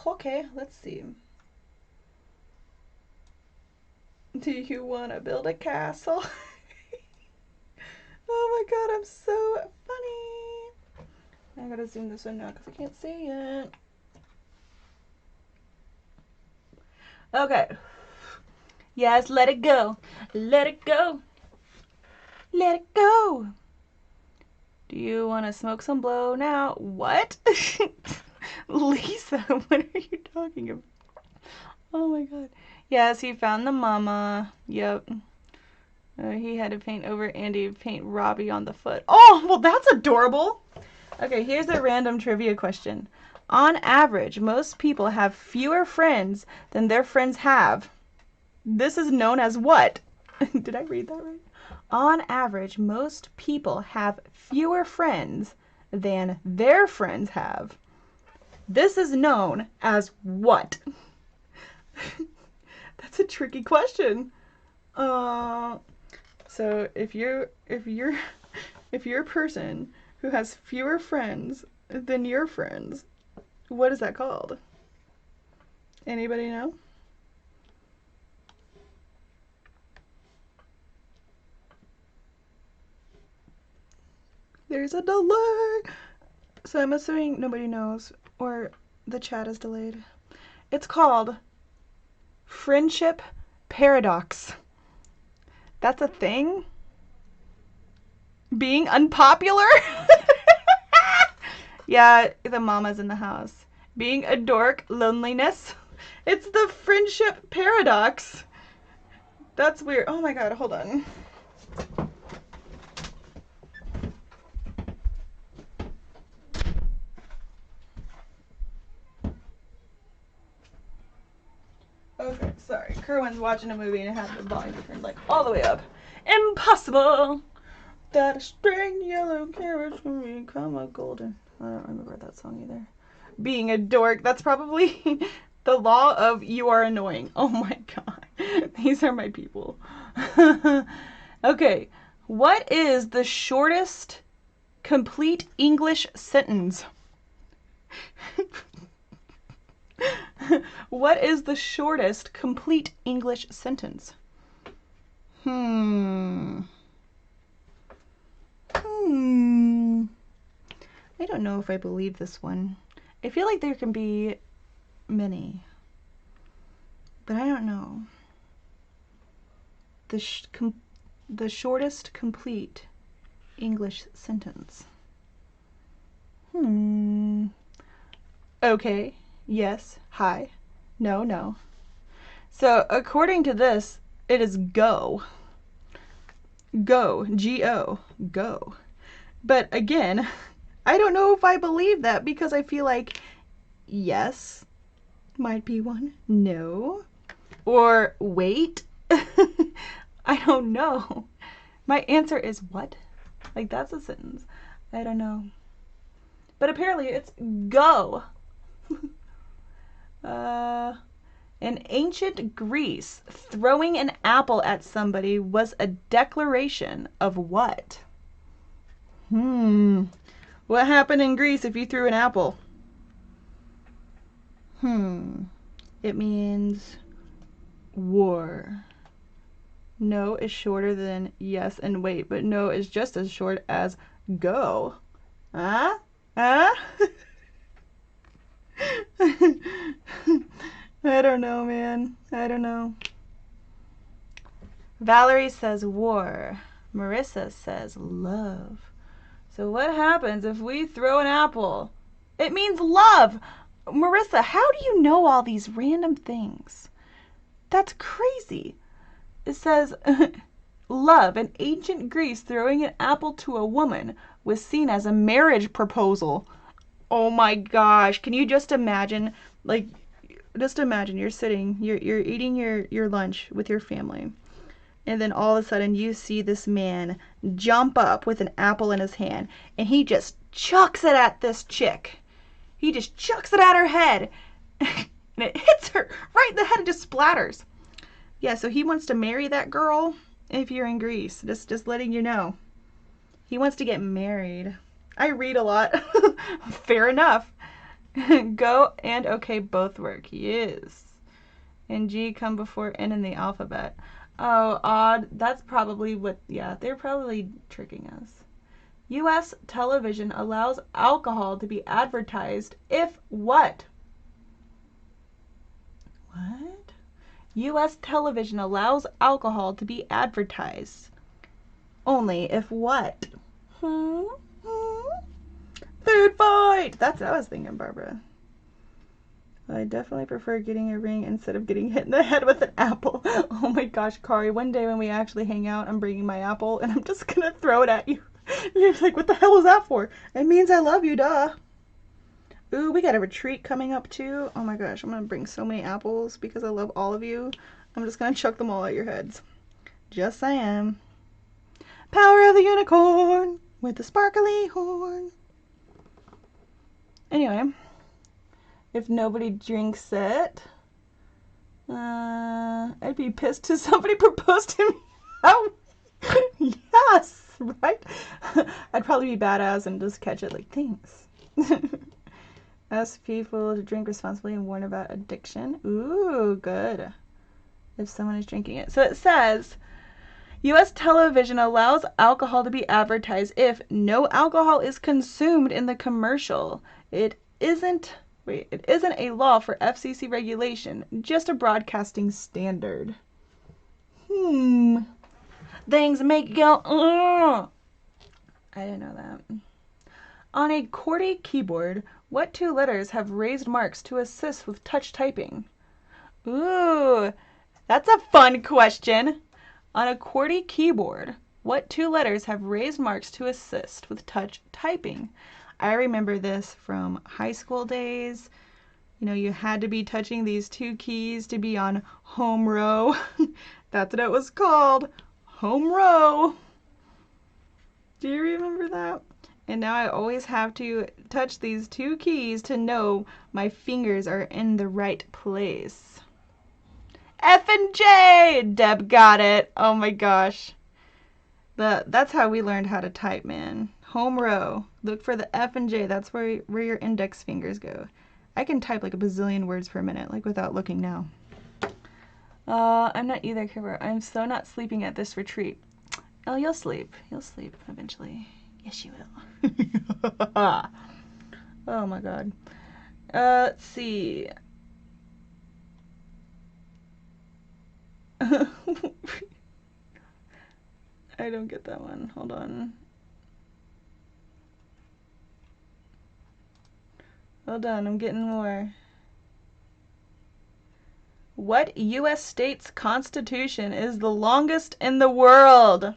Okay, let's see. Do you want to build a castle? Oh my god, I'm so funny. I gotta zoom this in now because I can't see it. Okay. Yes, let it go. Let it go. Let it go. Do you want to smoke some blow now? What? Lisa, what are you talking about? Oh my god. Yes, he found the mama. Yep. He had to paint over Andy, paint Robbie on the foot. Oh, well that's adorable. Okay, here's a random trivia question. On average, most people have fewer friends than their friends have. This is known as what? Did I read that right? On average, most people have fewer friends than their friends have. This is known as what? That's a tricky question. So if you're a person who has fewer friends than your friends, what is that called? Anybody know? There's a delay. So I'm assuming nobody knows, or the chat is delayed. It's called friendship paradox. That's a thing? Being unpopular? Yeah, the mama's in the house. Being a dork, loneliness. It's the friendship paradox. That's weird. Oh my god, hold on. Okay, sorry. Kerwin's watching a movie and I have the volume turned like all the way up. Impossible that a string yellow carrot will become a golden. I don't remember that song either. Being a dork. That's probably the law of you are annoying. Oh my god. These are my people. Okay. What is the shortest complete English sentence? What is the shortest complete English sentence? I don't know if I believe this one. I feel like there can be many, but I don't know. the shortest complete English sentence? Okay, yes, hi, no, no. So according to this, it is go. Go, G-O, go. But again, I don't know if I believe that because I feel like yes might be one, no, or wait. I don't know. My answer is what? Like, that's a sentence. I don't know. But apparently it's go. In ancient Greece, throwing an apple at somebody was a declaration of what? What happened in Greece if you threw an apple? It means war. No is shorter than yes and wait, but no is just as short as go. Huh? Huh? I don't know, man. I don't know. Valerie says war. Marissa says love. So what happens if we throw an apple? It means love. Marissa, how do you know all these random things? That's crazy. It says, love. In ancient Greece, throwing an apple to a woman was seen as a marriage proposal. Oh my gosh. Can you just imagine, like, just imagine you're sitting, you're eating your lunch with your family. And then all of a sudden you see this man jump up with an apple in his hand and he just chucks it at this chick. He just chucks it at her head and it hits her right in the head and just splatters. Yeah, so he wants to marry that girl if you're in Greece. Just letting you know. He wants to get married. I read a lot. Fair enough. Go and okay both work. Yes. And G come before N in the alphabet. Oh, odd. That's probably what, yeah, they're probably tricking us. U.S. television allows alcohol to be advertised if what? What? U.S. television allows alcohol to be advertised. Only if what? Food fight! That's what I was thinking, Barbara. I definitely prefer getting a ring instead of getting hit in the head with an apple. Oh my gosh, Kari, one day when we actually hang out, I'm bringing my apple and I'm just gonna throw it at you. You're like, what the hell is that for? It means I love you, duh. Ooh, we got a retreat coming up too. Oh my gosh, I'm gonna bring so many apples because I love all of you. I'm just gonna chuck them all at your heads. Just saying. Power of the unicorn with the sparkly horn. Anyway. If nobody drinks it, I'd be pissed if somebody proposed to me. Oh, yes, right? I'd probably be badass and just catch it like, thanks. Ask people to drink responsibly and warn about addiction. Ooh, good. If someone is drinking it. So it says, U.S. television allows alcohol to be advertised if no alcohol is consumed in the commercial. It isn't a law for FCC regulation, just a broadcasting standard. Things make you go, ugh. I didn't know that. On a QWERTY keyboard, what two letters have raised marks to assist with touch typing? Ooh, that's a fun question. On a QWERTY keyboard, what two letters have raised marks to assist with touch typing? I remember this from high school days. You know, you had to be touching these two keys to be on home row. That's what it was called. Home row. Do you remember that? And now I always have to touch these two keys to know my fingers are in the right place. F and J! Deb got it. Oh my gosh. That's how we learned how to type, man. Home row. Look for the F and J. That's where your index fingers go. I can type like a bazillion words per minute, like without looking now. I'm not either, Kipper. I'm so not sleeping at this retreat. Oh, you'll sleep. You'll sleep eventually. Yes, you will. Oh my god. Let's see. I don't get that one. Hold on. Hold on, I'm getting more. What U.S. state's constitution is the longest in the world?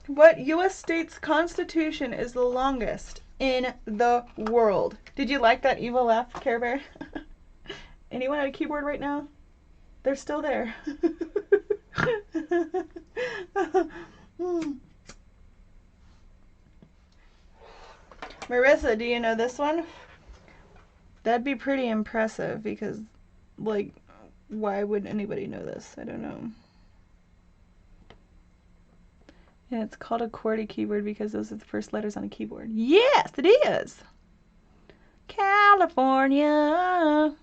What U.S. state's constitution is the longest in the world? Did you like that evil laugh, Care Bear? Anyone at a keyboard right now? They're still there. Marissa, do you know this one? That'd be pretty impressive because, like, why would anybody know this? I don't know. Yeah, it's called a QWERTY keyboard because those are the first letters on a keyboard. Yes, it is. California.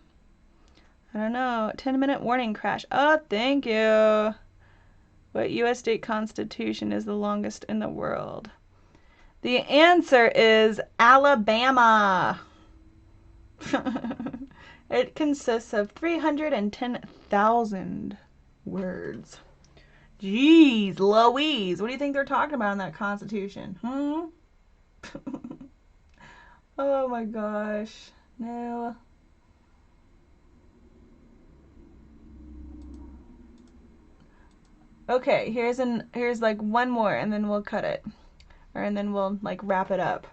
I don't know. 10-minute warning crash. Oh, thank you. What U.S. state constitution is the longest in the world? The answer is Alabama. It consists of 310,000 words. Jeez Louise, what do you think they're talking about in that Constitution? Oh my gosh. No. Okay, here's like one more and then we'll cut it. And then we'll like wrap it up.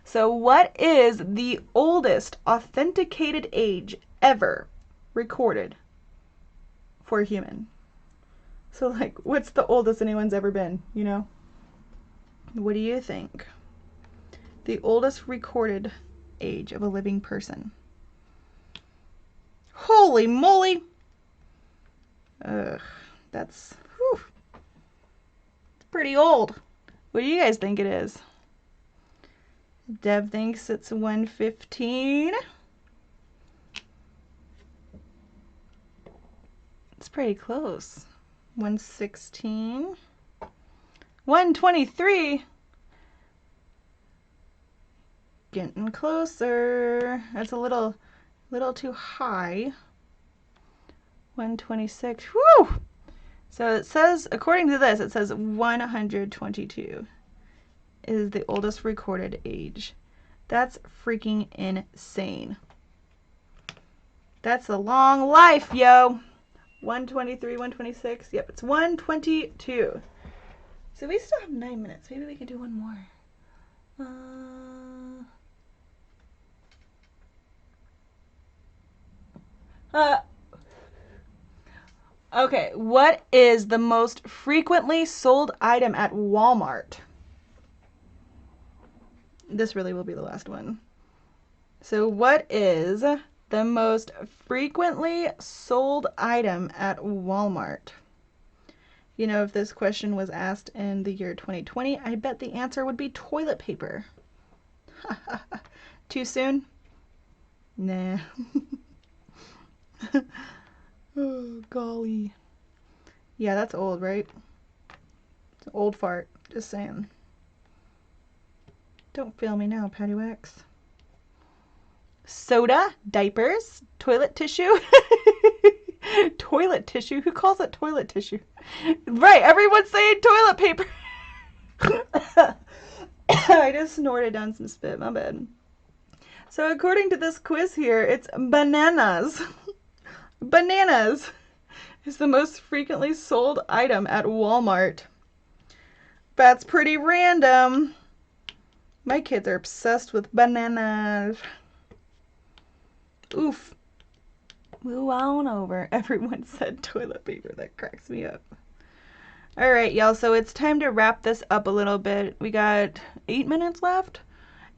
So what is the oldest authenticated age ever recorded for a human? So like, what's the oldest anyone's ever been, you know? What do you think? The oldest recorded age of a living person. Holy moly! Ugh, that's it's pretty old. What do you guys think it is? Deb thinks it's 115. It's pretty close. 116. 123. Getting closer. That's a little too high. 126. Whew! So it says, according to this, it says 122 is the oldest recorded age. That's freaking insane. That's a long life, yo. 123, 126. Yep, it's 122. So we still have 9 minutes. Maybe we can do one more. Okay, what is the most frequently sold item at Walmart? This really will be the last one. So what is the most frequently sold item at Walmart? You know, if this question was asked in the year 2020, I bet the answer would be toilet paper. Too soon? Nah. Oh, golly. Yeah, that's old, right? It's an old fart. Just saying. Don't fail me now, Pattywax. Soda, diapers, toilet tissue. Toilet tissue? Who calls it toilet tissue? Right, everyone's saying toilet paper. I just snorted down some spit, my bad. So according to this quiz here, it's bananas. Bananas is the most frequently sold item at Walmart. That's pretty random. My kids are obsessed with bananas. Oof. Move on over. Everyone said toilet paper. That cracks me up. Alright, y'all. So it's time to wrap this up a little bit. We got 8 minutes left.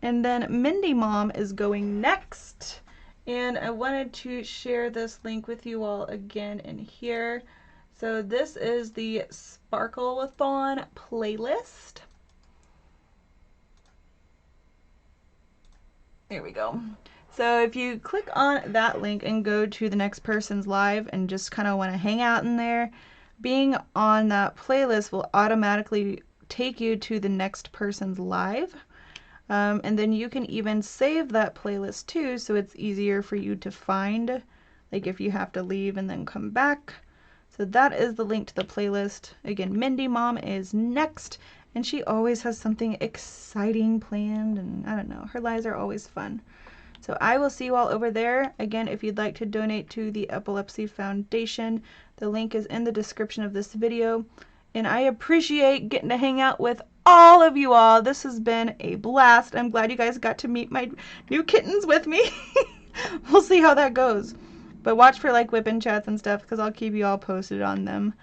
And then Mindy Mom is going next. And I wanted to share this link with you all again in here. So this is the Sparklethon playlist. There we go. So if you click on that link and go to the next person's live and just kind of want to hang out in there, being on that playlist will automatically take you to the next person's live. And then you can even save that playlist too, so it's easier for you to find like if you have to leave and then come back. So that is the link to the playlist. Again, Mindy Mom is next, and she always has something exciting planned, and I don't know, her lives are always fun. So I will see you all over there. Again, if you'd like to donate to the Epilepsy Foundation, the link is in the description of this video. And I appreciate getting to hang out with all of you all. This has been a blast. I'm glad you guys got to meet my new kittens with me. We'll see how that goes. But watch for like whipping chats and stuff, because I'll keep you all posted on them.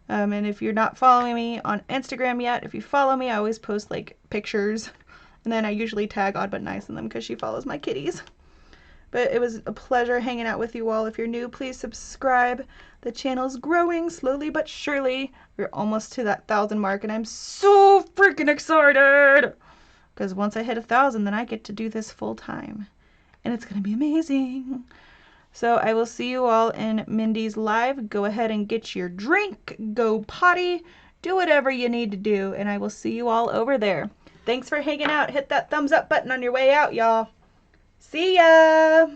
And if you're not following me on Instagram yet, if you follow me, I always post like pictures. And then I usually tag Odd But Nice in them because she follows my kitties. But it was a pleasure hanging out with you all. If you're new, please subscribe. The channel's growing slowly but surely. We're almost to that 1,000 mark, and I'm so freaking excited. Because once I hit 1,000, then I get to do this full time. And it's going to be amazing. So I will see you all in Mindy's live. Go ahead and get your drink, go potty, do whatever you need to do, and I will see you all over there. Thanks for hanging out. Hit that thumbs up button on your way out, y'all. See ya!